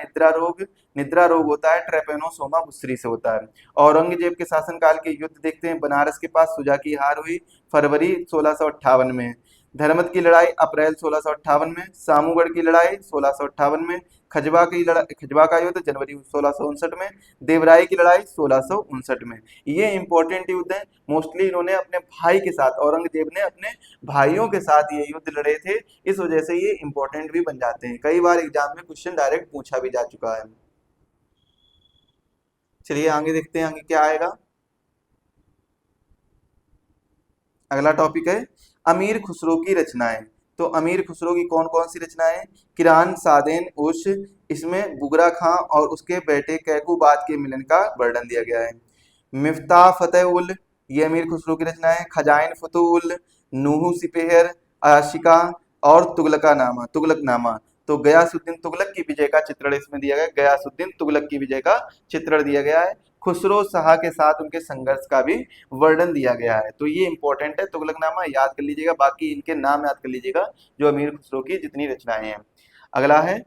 निद्रा रोग होता है ट्रेपेनोसोमा बुस्री से होता है। औरंगजेब के शासनकाल के युद्ध देखते हैं। बनारस के पास सुजा की हार हुई फरवरी 1658 में। धर्मत की लड़ाई अप्रैल 1658 में। सामूगढ़ की लड़ाई 1658 में। खजवा का युद्ध जनवरी 1659 में। देवराई की लड़ाई 1659 में। ये इंपॉर्टेंट युद्ध है। मोस्टली इन्होंने अपने भाई के साथ, औरंगजेब ने अपने भाइयों के साथ ये युद्ध लड़े थे, इस वजह से ये इंपॉर्टेंट भी बन जाते हैं। कई बार एग्जाम में क्वेश्चन डायरेक्ट पूछा भी जा चुका है। चलिए आगे देखते हैं, आगे क्या आएगा। अगला टॉपिक है अमीर खुसरो की रचनाएं। तो अमीर खुसरो की कौन कौन सी रचनाएं? किरान सादेन उश, इसमें बुगरा खां और उसके बेटे कैकूबाद के मिलन का वर्णन दिया गया है। मिफ्ताह फतेह उल, ये अमीर खुसरो की रचना है। खजाइन फतूल, नूहू सिपेहर, आशिका और तुगलकनामा। तो गयासुद्दीन तुगलक की विजय का चित्रण इसमें दिया गया है। गयासुद्दीन तुगलक की विजय का चित्रण दिया गया है। खुसरो शाह के साथ उनके संघर्ष का भी वर्णन दिया गया है। तो ये इंपॉर्टेंट है, तुगलकनामा याद कर लीजिएगा, बाकी इनके नाम याद कर लीजिएगा जो अमीर खुसरो की जितनी रचनाएं हैं। अगला है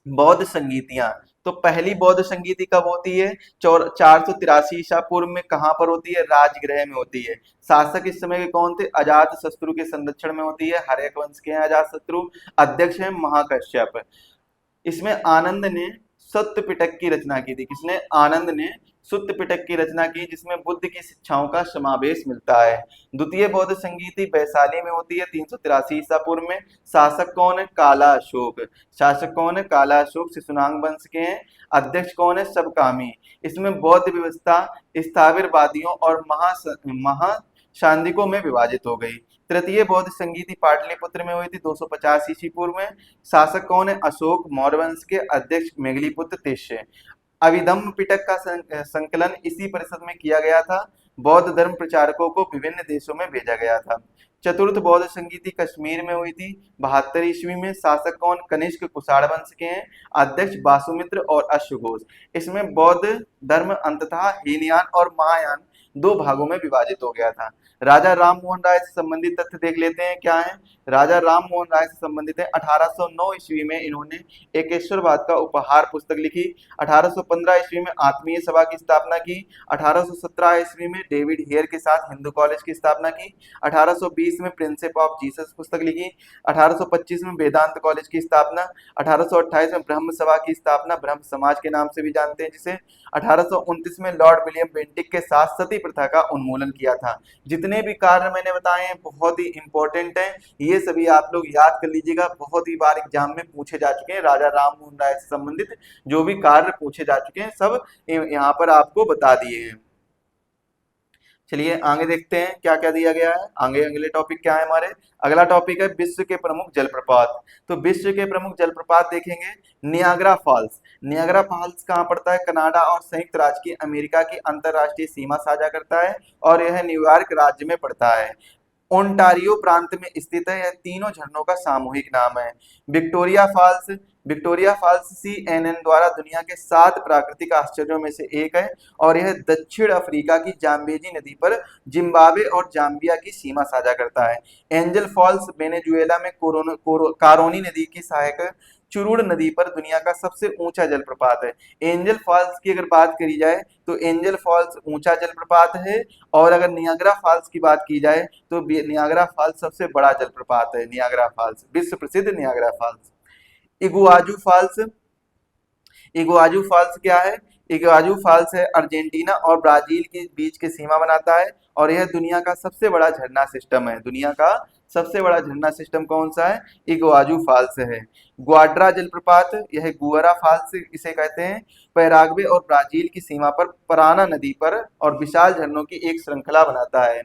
बौद्ध संगीतियां। तो पहली बौद्ध संगीति कब होती है? 483 ईसा पूर्व में। कहां पर होती है? राजगृह में होती है। शासक इस समय के कौन थे? अजात शत्रु के संरक्षण में होती है। हर्यक वंश के हैं अजात शत्रु। अध्यक्ष है महाकश्यप। इसमें आनंद ने सुत्त पिटक की रचना की थी। किसने? आनंद ने सुत्त पिटक की रचना की, जिसमें बुद्ध की शिक्षाओं का समावेश मिलता है। द्वितीय बौद्ध संगीति वैशाली में होती है 383 ईसा पूर्व में। शासक कौन है? काला अशोक। शासक कौन है? काला अशोक शिशुनाग वंश के हैं। अध्यक्ष कौन है? सबकामी। इसमें बौद्ध व्यवस्था स्थाविरवादियों और महाशांदिकों में विभाजित हो गई। तृतीय बौद्ध संगीति पाटलिपुत्र में हुई थी 250 ईस्वी पूर्व में। शासक कौन है? अशोक। मौर्य वंश के। अध्यक्ष मेघलीपुत्र तिष्य। अभिधम्म पिटक का संकलन इसी परिषद में किया गया था। बौद्ध धर्म प्रचारकों को विभिन्न देशों में भेजा गया था। चतुर्थ बौद्ध संगीति कश्मीर में हुई थी 72 ईस्वी में। शासक कौन? कनिष्क कुषाण वंश के हैं। अध्यक्ष वासुमित्र और अश्वघोष। इसमें बौद्ध धर्म अंततः हीनयान और महायान दो भागों में विभाजित हो गया था। राजा राम मोहन राय से संबंधित तथ्य देख लेते हैं क्या है। राजा राम मोहन राय से संबंधित है 1809 ईस्वी में इन्होंने एकेश्वरवाद का उपहार पुस्तक लिखी। 1815 ईस्वी में आत्मीय सभा की स्थापना की। 1817 ईस्वी में डेविड हेयर के साथ हिंदू कॉलेज की स्थापना की। 1820 में प्रिंसिप ऑफ जीसस पुस्तक लिखी। 1825 में वेदांत कॉलेज की स्थापना। 1828 में ब्रह्म सभा की स्थापना, ब्रह्म समाज के नाम से भी जानते हैं जिसे। 1829 में लॉर्ड विलियम बेंटिक के साथ सती प्रथा का उन्मूलन किया था। जितने भी कार्य मैंने बताए हैं बहुत ही इंपॉर्टेंट हैं, ये सभी आप लोग याद कर लीजिएगा, बहुत ही बार एग्जाम में पूछे जा चुके हैं। राजा राम मोहन राय से संबंधित जो भी कार्य पूछे जा चुके हैं सब यहाँ पर आपको बता दिए हैं। चलिए आगे देखते हैं क्या क्या दिया गया है। आगे अगले टॉपिक क्या है हमारे? अगला टॉपिक है विश्व के प्रमुख जलप्रपात। तो विश्व के प्रमुख जलप्रपात देखेंगे नियाग्रा फॉल्स। नियाग्रा फॉल्स कहाँ पड़ता है? कनाडा और संयुक्त राज्य की अमेरिका की अंतरराष्ट्रीय सीमा साझा करता है और यह न्यूयॉर्क राज्य में पड़ता है। ओंटारियो प्रांत में स्थित है। यह तीनों झरनों का सामूहिक नाम है। Victoria Falls. Victoria Falls CNN द्वारा दुनिया के 7 प्राकृतिक आश्चर्यों में से एक है और यह दक्षिण अफ्रीका की जाम्बेजी नदी पर जिम्बाब्वे और जाम्बिया की सीमा साझा करता है। एंजल फॉल्स वेनेजुएला में कारोनी नदी की सहायक चुरुड़ नदी पर दुनिया का सबसे ऊंचा जलप्रपात है। एंजल फॉल्स की अगर बात करी जाए तो एंजल फॉल्स ऊंचा जलप्रपात है, और अगर नियाग्रा फॉल्स की बात की जाए तो नियाग्रा फॉल्स सबसे बड़ा जलप्रपात है। नियाग्रा फॉल्स विश्व प्रसिद्ध Niagara Falls. Iguazu false. Iguazu false क्या है? इगुआजू फॉल्स है अर्जेंटीना और ब्राजील के बीच की सीमा बनाता है और यह दुनिया का सबसे बड़ा झरना सिस्टम है। दुनिया का सबसे बड़ा झरना सिस्टम कौन सा है? इगुआजू फॉल्स है। ग्वाड्रा जलप्रपात, यह गुआरा फॉल्स इसे कहते हैं, पैराग्वे और ब्राजील की सीमा पर पराना नदी पर और विशाल झरनों की एक श्रृंखला बनाता है।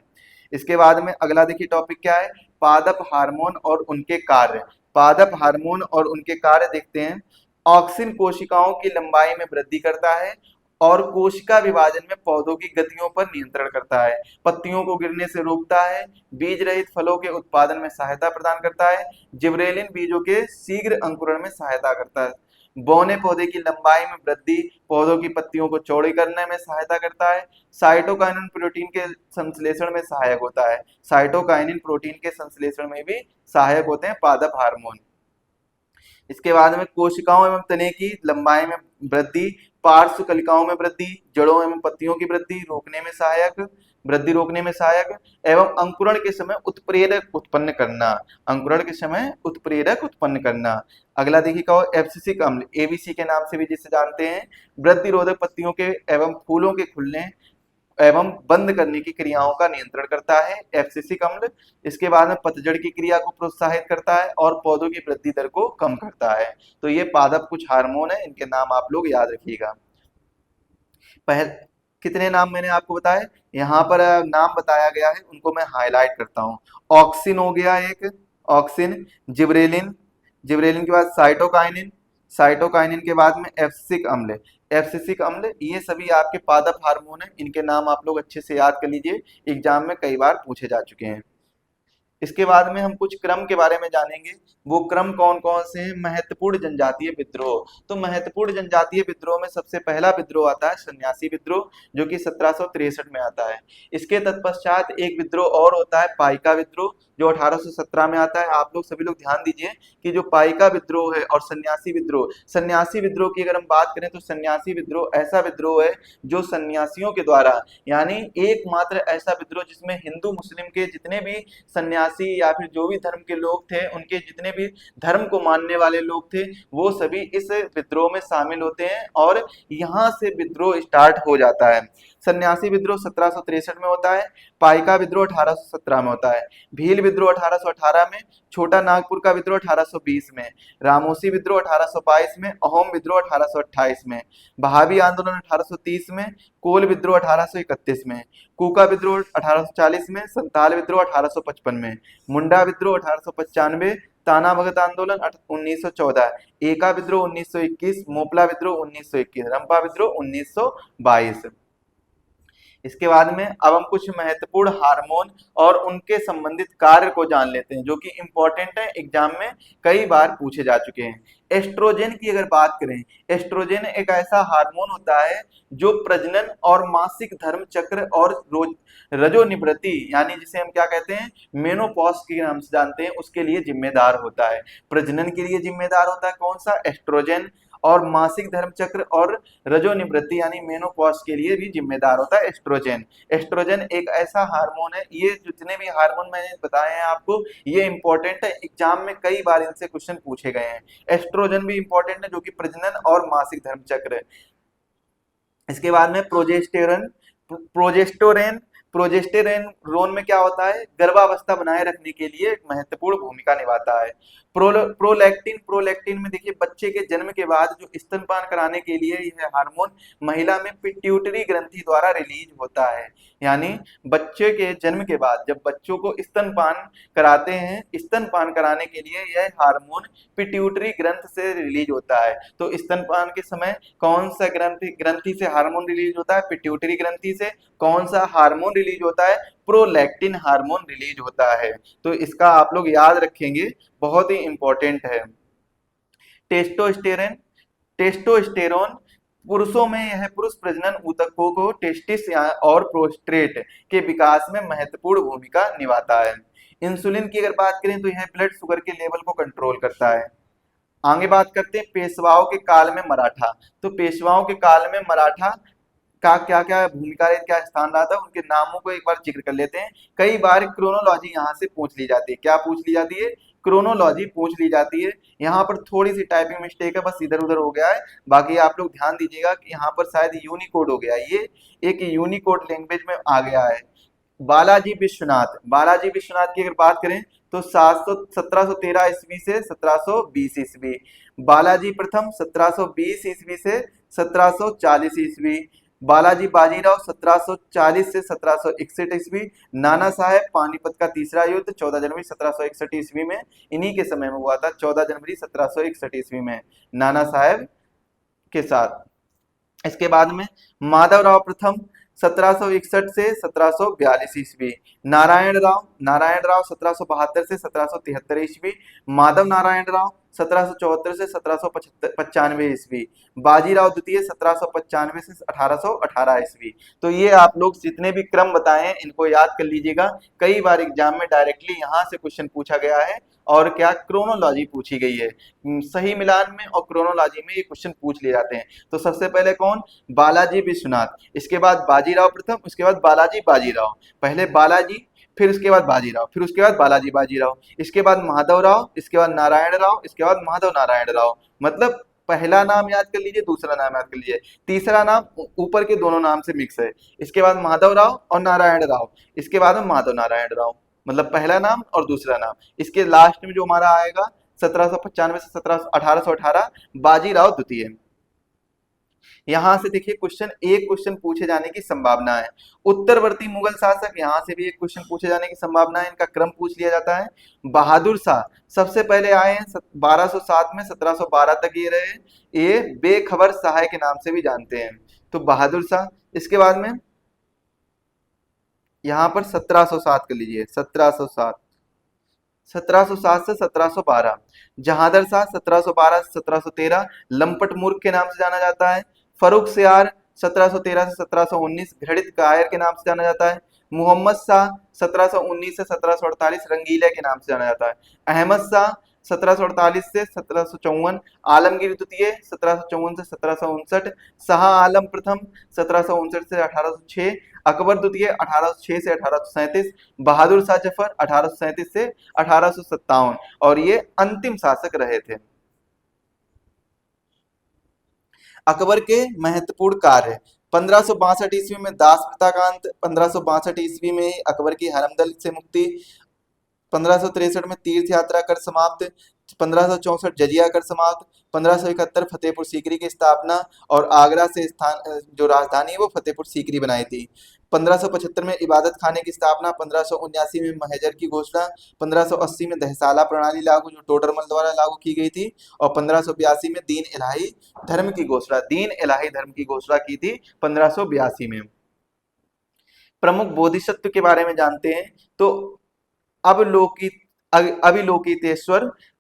इसके बाद में अगला देखिए टॉपिक क्या है? पादप हार्मोन और उनके कार्य। पादप हार्मोन और उनके कार्य देखते हैं। ऑक्सिन कोशिकाओं की लंबाई में वृद्धि करता है और कोशिका विभाजन में पौधों की गतियों पर नियंत्रण करता है। पत्तियों को गिरने से रोकता है। बीज रहित फलों के उत्पादन में सहायता प्रदान करता है। जिब्रेलिन बीजों के शीघ्र अंकुरण में सहायता करता है। बौने पौधे की लंबाई में वृद्धि, पौधों की पत्तियों को चौड़ी करने में सहायता करता है। साइटोकाइनिन प्रोटीन के संश्लेषण में सहायक होता है। साइटोकाइनिन प्रोटीन के संश्लेषण में भी सहायक होते हैं पादप हार्मोन। इसके बाद में कोशिकाओं एवं तने की लंबाई में वृद्धि, पार्श्व कलिकाओं में वृद्धि, जड़ों एवं पत्तियों की वृद्धि रोकने में सहायक, वृद्धि रोकने में सहायक एवं अंकुरण के समय उत्प्रेरक उत्पन्न करना। अंकुरण के समय उत्प्रेरक उत्पन्न करना। अगला देखिए कहो एब्सिसिक अम्ल, ABC के नाम से भी जिसे जानते हैं, वृद्धि रोधक पत्तियों के एवं फूलों के खुलने एवं बंद करने की क्रियाओं का नियंत्रण करता है एब्सिसिक अम्ल। इसके बाद में पतझड़ की क्रिया को प्रोत्साहित करता है और पौधों की वृद्धि दर को कम करता है। तो ये पादप कुछ हार्मोन है, इनके नाम आप लोग याद रखिएगा। कितने नाम मैंने आपको बताए, यहाँ पर नाम बताया गया है, उनको मैं हाईलाइट करता हूँ। ऑक्सिन हो गया एक, ऑक्सिन, जिब्रेलिन, जिब्रेलिन के बाद साइटोकाइनिन, साइटोकाइनिन के बाद में एब्सिसिक अम्ल, एब्सिसिक अम्ल, ये सभी आपके पादप हार्मोन है, इनके नाम आप लोग अच्छे से याद कर लीजिए, एग्जाम में कई बार पूछे जा चुके हैं। इसके बाद में हम कुछ क्रम के बारे में जानेंगे। वो क्रम कौन कौन से हैं? महत्वपूर्ण जनजातीय विद्रोह। तो महत्वपूर्ण जनजातीय विद्रोह में सबसे पहला विद्रोह आता है सन्यासी विद्रोह, जो कि 1763 में आता है। इसके तत्पश्चात एक विद्रोह और होता है पाइका विद्रोह, जो 1817 में आता है। आप लोग सभी लोग ध्यान दीजिए कि जो पाइका विद्रोह है और सन्यासी विद्रोह की अगर हम बात करें तो सन्यासी विद्रोह ऐसा विद्रोह है जो सन्यासियों के द्वारा, यानी एकमात्र ऐसा विद्रोह जिसमें हिंदू मुस्लिम के जितने भी सन्यासी या फिर जो भी धर्म के लोग थे, उनके जितने भी धर्म को मानने वाले लोग थे, वो सभी इस विद्रोह में शामिल होते हैं और यहाँ से विद्रोह स्टार्ट हो जाता है। सन्यासी विद्रोह 1763 में होता है, पाइका विद्रोह 1817 में होता है, भील विद्रोह 1818 में, छोटा नागपुर का विद्रोह 1820 में, रामोसी विद्रोह 1822 में, अहोम विद्रोह 1828 में, बहावी आंदोलन 1830 में, कोल विद्रोह 1831 में, कूका विद्रोह 1840 में, संताल विद्रोह 1855 में, मुंडा विद्रोह 1895, ताना भगत आंदोलन 1914, एका विद्रोह 1921, मोपला विद्रोह 1921, रंपा विद्रोह 1922। इसके बाद में अब हम कुछ महत्वपूर्ण हार्मोन और उनके संबंधित कार्य को जान लेते हैं, जो कि इंपॉर्टेंट है, एग्जाम में कई बार पूछे जा चुके हैं। एस्ट्रोजन की अगर बात करें, एस्ट्रोजन एक ऐसा हार्मोन होता है जो प्रजनन और मासिक धर्म चक्र और रजोनिवृत्ति, यानी जिसे हम क्या कहते हैं, मेनोपॉज के नाम से जानते हैं, उसके लिए जिम्मेदार होता है। प्रजनन के लिए जिम्मेदार होता है कौन सा? एस्ट्रोजन। और मासिक धर्म चक्र और रजोनिवृत्ति यानी मेनोपॉज के लिए भी जिम्मेदार होता है एस्ट्रोजन। एस्ट्रोजन एक ऐसा हार्मोन है, ये जितने भी हार्मोन मैंने बताए हैं आपको, ये इंपॉर्टेंट है, एग्जाम में कई बार इनसे क्वेश्चन पूछे गए हैं। एस्ट्रोजन भी इंपॉर्टेंट है, जो कि प्रजनन और मासिक धर्म चक्र। इसके बाद में प्रोजेस्टेरन, प्रोजेस्टोरेन, प्रोजेस्टेरोन में क्या होता है? गर्भावस्था बनाए रखने के लिए एक महत्वपूर्ण भूमिका निभाता है। प्रोलैक्टिन, प्रोलैक्टिन में देखिए बच्चे के जन्म के बाद जो स्तनपान कराने के लिए यह हार्मोन महिला में पिट्यूटरी ग्रंथि द्वारा रिलीज होता है, यानी बच्चे के जन्म के बाद जब बच्चों को स्तनपान कराते हैं, स्तनपान कराने के लिए यह हार्मोन पिट्यूटरी ग्रंथ से रिलीज होता है। तो स्तनपान के समय कौन सा ग्रंथि से हार्मोन रिलीज होता है? पिट्यूटरी ग्रंथि से। कौन सा हार्मोन रिलीज होता है? प्रोलैक्टिन हार्मोन रिलीज होता है। तो इसका आप लोग याद रखेंगे, बहुत ही इंपॉर्टेंट है। टेस्टोस्टेरन, टेस्टोस्टेरोन पुरुषों में यह पुरुष प्रजनन ऊतकों को टेस्टिस और प्रोस्टेट के विकास में महत्वपूर्ण भूमिका निभाता है। इंसुलिन की अगर बात करें तो यह ब्लड शुगर के लेवल को कंट्रोल करता है। आगे बात करते हैं पेशवाओं के काल में मराठा। तो पेशवाओं के काल में मराठा का क्या क्या भूमिका है, क्या स्थान रहा था, उनके नामों को एक बार जिक्र कर लेते हैं। कई बार क्रोनोलॉजी यहाँ से पूछ ली जाती है। क्या पूछ ली जाती है? क्रोनोलॉजी पूछ ली जाती है। यहाँ पर थोड़ी सी टाइपिंग मिस्टेक है, बस इधर उधर हो गया है, बाकी आप लोग ध्यान दीजिएगा कि यहाँ पर शायद यूनिकोड हो गया, ये एक यूनिकोड लैंग्वेज में आ गया है। बालाजी विश्वनाथ, बालाजी विश्वनाथ की अगर बात करें तो 1713 ईस्वी से 1720 ईस्वी, बालाजी प्रथम 1720 ईस्वी से 1740 ईस्वी, बालाजी बाजीराव 1740 से 1761 ईस्वी, नाना साहेब पानीपत का तीसरा युद्ध 14 जनवरी 1761 ईस्वी में, इन्हीं के समय में हुआ था, 14 जनवरी 1761 ईस्वी में नाना साहेब के साथ। इसके बाद में माधवराव प्रथम 1761 से 1742 ईस्वी, नारायण राव, नारायण राव 1772 से 1773 ईस्वी, माधव नारायण राव 1774 से 1795 ईस्वी, बाजीराव द्वितीय 1795 से 1818 ईस्वी। तो ये आप लोग जितने भी क्रम बताए हैं इनको याद कर लीजिएगा, कई बार एग्जाम में डायरेक्टली यहाँ से क्वेश्चन पूछा गया है और क्या क्रोनोलॉजी पूछी गई है। सही मिलान में और क्रोनोलॉजी में ये क्वेश्चन पूछ लिए जाते हैं। तो सबसे पहले कौन? बालाजी विश्वनाथ, इसके बाद बाजीराव प्रथम, उसके बाद बालाजी बाजीराव, पहले बालाजी, फिर उसके बाद बाजीराव, फिर उसके बाद बालाजी बाजीराव, इसके बाद माधवराव, इसके बाद नारायण राव, इसके बाद माधव नारायण राव। मतलब पहला नाम याद कर लीजिए, दूसरा नाम याद कर लीजिए, तीसरा नाम ऊपर के दोनों नाम से मिक्स है। इसके बाद माधव राव और नारायण राव, इसके बाद में माधव नारायण राव, मतलब पहला नाम और दूसरा नाम। इसके लास्ट में जो हमारा आएगा 1795 से 1818 बाजीराव द्वितीय। यहाँ से देखिए क्वेश्चन, एक क्वेश्चन पूछे जाने की संभावना है। उत्तरवर्ती मुगल शासक, यहाँ से भी एक क्वेश्चन पूछे जाने की संभावना है, इनका क्रम पूछ लिया जाता है। बहादुर शाह सबसे पहले आए हैं 1207 में, 1712 तक ये रहे, ये बेखबर सहाय के नाम से भी जानते हैं। तो बहादुर शाह, इसके बाद में यहाँ पर 1707 कर लीजिए, 1707, 1707 से 1712। जहांदर शाह 1712 से 1713 लंपट मूर्ख के नाम से जाना जाता है। फरुख सियार 1713 से 1719 घृणित कायर के नाम से जाना जाता है। मोहम्मद शाह 1719 से 1748 रंगीले के नाम से जाना जाता है। अहमद शाह 1748 से 1754, आलमगीर द्वितीय 1754 से 1759, शाह आलम प्रथम 1759 से 1806, अकबर द्वितीय 1806 से 1837, बहादुर शाह जफर 1837 से 1857, और ये अंतिम शासक रहे थे। अकबर के महत्वपूर्ण कार्य, 1562 ईस्वी में दास प्रथा का अंत, 1562 ईस्वी में ही अकबर की हरमदल से मुक्ति, 1563 में तीर्थ यात्रा कर समाप्त, 1564 जजिया कर समाप्त, 1571 फतेहपुर सीकरी की स्थापना, और आगरा से स्थान जो राजधानी है वो फतेहपुर सीकरी बनाई थी। 1575 में इबादत खाने की स्थापना, 1579 में महजर की घोषणा, 1580 में दहसाला प्रणाली लागू जो टोडरमल द्वारा लागू की गई थी, और 1582 में दीन इलाही धर्म की घोषणा, दीन इलाही धर्म की घोषणा की थी 1582 में। प्रमुख बोधिसत्व के बारे में जानते हैं। तो अविलोकितेश्वर,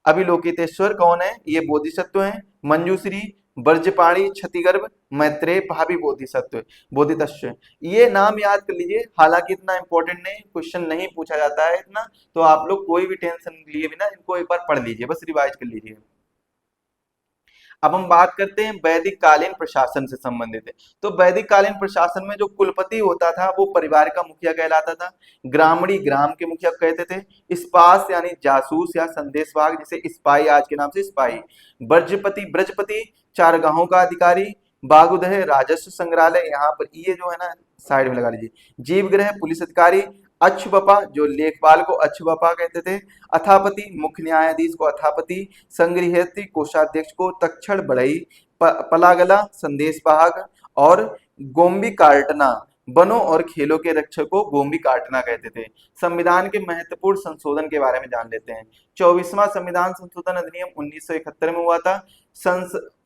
अविलोकितेश्वर कौन है? ये बोधिसत्व हैं। मंजूश्री, ब्रजपाणी, क्षतिगर्भ, मैत्रेय, भावी बोधिसत्व, बोधितश्व, ये नाम याद कर लीजिए। हालांकि इतना इंपॉर्टेंट नहीं, क्वेश्चन नहीं पूछा जाता है इतना, तो आप लोग कोई भी टेंशन लिए बिना इनको एक बार पढ़ लीजिए, बस रिवाइज कर लीजिए। अब हम बात करते हैं वैदिक कालीन प्रशासन से संबंधित है। तो वैदिक कालीन प्रशासन में जो कुलपति होता था वो परिवार का मुखिया कहलाता था। ग्रामणी ग्राम के मुखिया कहते थे। स्पास यानी जासूस या संदेशवाहक, जिसे स्पाई आज के नाम से स्पाई। ब्रजपति, ब्रजपति चार गांवों का अधिकारी। बागुदह राजस्व संग्रहालय, यहाँ पर ये जो है ना साइड में लगा लीजिए। जीवग्रह पुलिस अधिकारी। अच्छुबपा जो लेखपाल को अच्छुबपा कहते थे। अथापति मुख्य न्यायाधीश को अथापति। संग्रहती कोषाध्यक्ष को तक्षण बढ़ई। पलागला संदेशवाहक, और गोम्बी कार्टना वनों और खेलों के रक्षक को गोम्बी कार्टना कहते थे। संविधान के महत्वपूर्ण संशोधन के बारे में जान लेते हैं। 24वां संविधान संशोधन अधिनियम 1971 में हुआ था।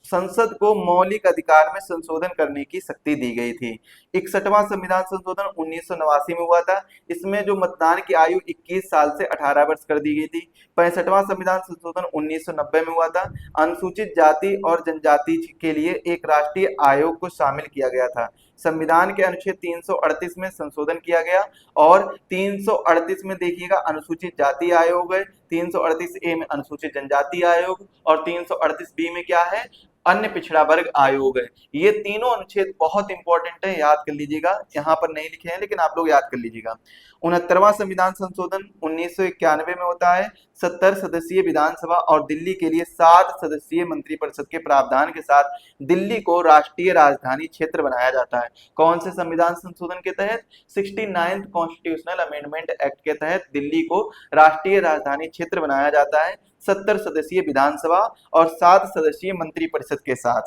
संसद को मौलिक अधिकार में संशोधन करने की शक्ति दी गई थी। 61वां संविधान संशोधन 1989 में हुआ था। इसमें जो मतदान की आयु 21 साल से 18 वर्ष कर दी गई थी। 65वां संविधान संशोधन 1990 में हुआ था। अनुसूचित जाति और जनजाति के लिए एक राष्ट्रीय आयोग को शामिल किया गया था। संविधान के अनुच्छेद 338 में संशोधन किया गया, और 338 में देखिएगा अनुसूचित जाति आयोग है, 338 ए में अनुसूचित जनजाति आयोग, और 338 बी में क्या है? अन्य पिछड़ा वर्ग आयोग है। ये तीनों अनुच्छेद बहुत इंपॉर्टेंट है, याद कर लीजिएगा। यहाँ पर नहीं लिखे हैं लेकिन आप लोग याद कर लीजिएगा। 69वां संविधान संशोधन 1991 में होता है। 70 सदस्यीय विधानसभा और दिल्ली के लिए 7 सदस्यीय मंत्रिपरिषद के प्रावधान के साथ दिल्ली को राष्ट्रीय राजधानी क्षेत्र बनाया जाता है। कौन से संविधान संशोधन के तहत? 69th कॉन्स्टिट्यूशनल अमेंडमेंट एक्ट के तहत दिल्ली को राष्ट्रीय राजधानी क्षेत्र बनाया जाता है, 70 सदस्यीय विधानसभा और 7 सदस्यीय मंत्रिपरिषद के साथ।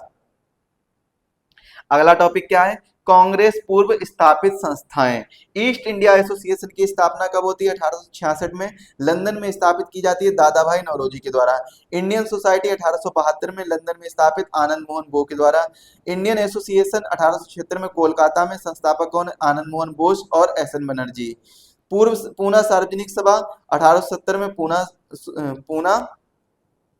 अगला टॉपिक क्या है? कांग्रेस पूर्व स्थापित संस्थाएं। ईस्ट इंडिया एसोसिएशन की स्थापना कब होती है? 1866 में लंदन में स्थापित की जाती है दादा भाई नौरोजी के द्वारा। इंडियन सोसाइटी 1872 में लंदन में स्थापित आनंद मोहन बो के द्वारा। इंडियन एसोसिएशन 1876 में कोलकाता में, संस्थापक कौन? आनंद मोहन बोस और एस एन बनर्जी। पूर्व पूना सार्वजनिक सभा 1870 में पूना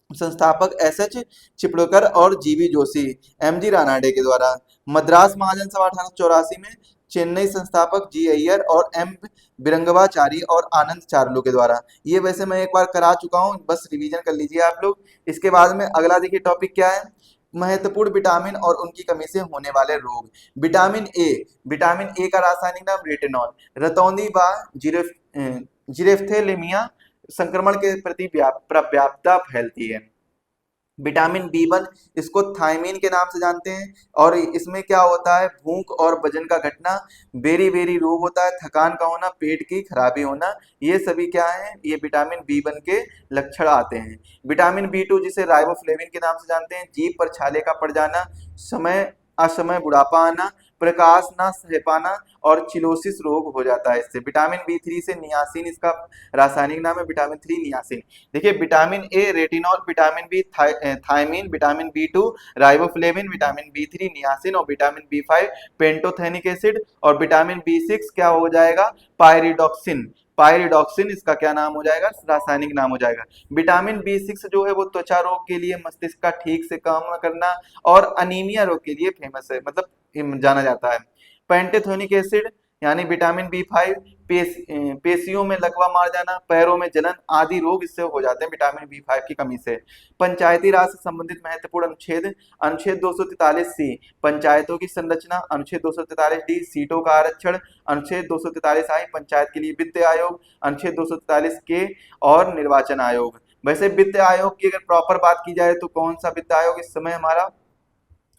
संस्थापक एस एच चिपड़कर और जीवी जोशी, एम जी रानाडे के द्वारा। मद्रास महाजन सभा 1884 में चेन्नई संस्थापक जी अय्यर और एम बिरंगवाचारी और आनंद चार्लो के द्वारा। ये वैसे मैं एक बार करा चुका हूँ, बस रिवीजन कर लीजिए आप लोग। इसके बाद में अगला देखिए टॉपिक क्या है? महत्वपूर्ण विटामिन और उनकी कमी से होने वाले रोग। विटामिन ए, विटामिन ए का रासायनिक नाम रेटिनॉल। रतौंधी व जिरेफ्थेलेमिया संक्रमण के प्रति व्यापकता फैलती है। विटामिन बी1, इसको थायमीन के नाम से जानते हैं, और इसमें क्या होता है? भूख और वजन का घटना, बेरी रोग होता है, थकान का होना, पेट की खराबी होना, ये सभी क्या है? ये विटामिन बी1 के लक्षण आते हैं। विटामिन बी2 जिसे राइबोफ्लेविन के नाम से जानते हैं, जीभ पर छाले का पड़ जाना, समय असमय बुढ़ापा आना, प्रकाश ना सह पाना और चिलोसिस रोग हो जाता है इससे। विटामिन बी 3 से नियासिन इसका रासायनिक नाम है, विटामिन 3 नियासिन। देखिए vitamin A retinol, vitamin B thiamine, vitamin B 2 riboflavin, vitamin B 3 niacin और विटामिन बी 5 पेंटोथेनिक एसिड और विटामिन बी 6 क्या हो जाएगा, पायरिडॉक्सिन। पायरिडॉक्सिन इसका क्या नाम हो जाएगा, रासायनिक नाम हो जाएगा। विटामिन बी 6 जो है वो त्वचा रोग के लिए, मस्तिष्क का ठीक से काम करना और अनीमिया रोग के लिए फेमस है, मतलब जाना जाता है। पेंटेथोनिक एसिड यानी विटामिन बी 5 पेशियों में लकवा मार जाना, पैरों में जलन आदि रोग इससे हो जाते हैं विटामिन बी 5 की कमी से। पंचायती राज से संबंधित महत्वपूर्ण अनुच्छेद, अनुच्छेद 243 सी पंचायतों की संरचना, अनुच्छेद 243 डी सीटों का आरक्षण, अनुच्छेद 243 आई पंचायत के लिए वित्त आयोग, अनुच्छेद 243 के और निर्वाचन आयोग। वैसे वित्त आयोग की अगर प्रॉपर बात की जाए तो कौन सा वित्त आयोग इस समय हमारा,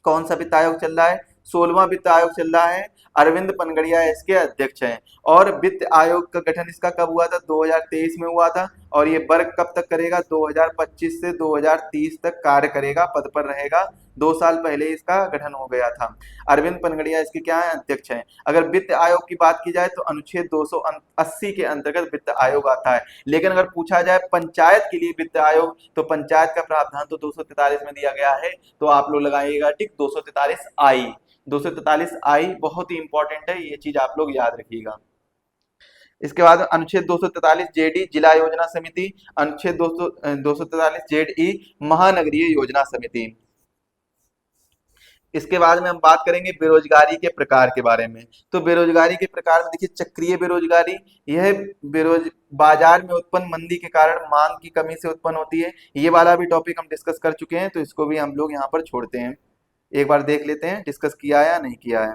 कौन सा वित्त आयोग चल रहा है, 16वां वित्त आयोग चल रहा है। अरविंद पनगड़िया इसके अध्यक्ष हैं। और वित्त आयोग का गठन इसका कब हुआ था, 2023 में हुआ था। और ये वर्क कब तक करेगा, 2025 से 2030 तक कार्य करेगा, पद पर रहेगा। 2 साल पहले इसका गठन हो गया था। अरविंद पनगड़िया इसके क्या है, अध्यक्ष हैं। अगर वित्त आयोग की बात की जाए तो अनुच्छेद 280 के अंतर्गत वित्त आयोग आता है। लेकिन अगर पूछा जाए पंचायत के लिए वित्त आयोग, तो पंचायत का प्रावधान तो 243 में दिया गया है, तो आप लोग लगाइएगा टिक 243 आई। 243 आई बहुत ही इंपॉर्टेंट है, ये चीज आप लोग याद रखिएगा। इसके बाद अनुच्छेद 243 जेडी जिला योजना समिति, अनुच्छेद 243 जेड ई महानगरीय योजना समिति। इसके बाद में हम बात करेंगे बेरोजगारी के प्रकार के बारे में। तो बेरोजगारी के प्रकार में देखिए, चक्रीय बेरोजगारी, यह बाजार में उत्पन्न मंदी के कारण मांग की कमी से उत्पन्न होती है। ये वाला भी टॉपिक हम डिस्कस कर चुके हैं, तो इसको भी हम लोग यहाँ पर छोड़ते हैं। एक बार देख लेते हैं डिस्कस किया है या नहीं किया है।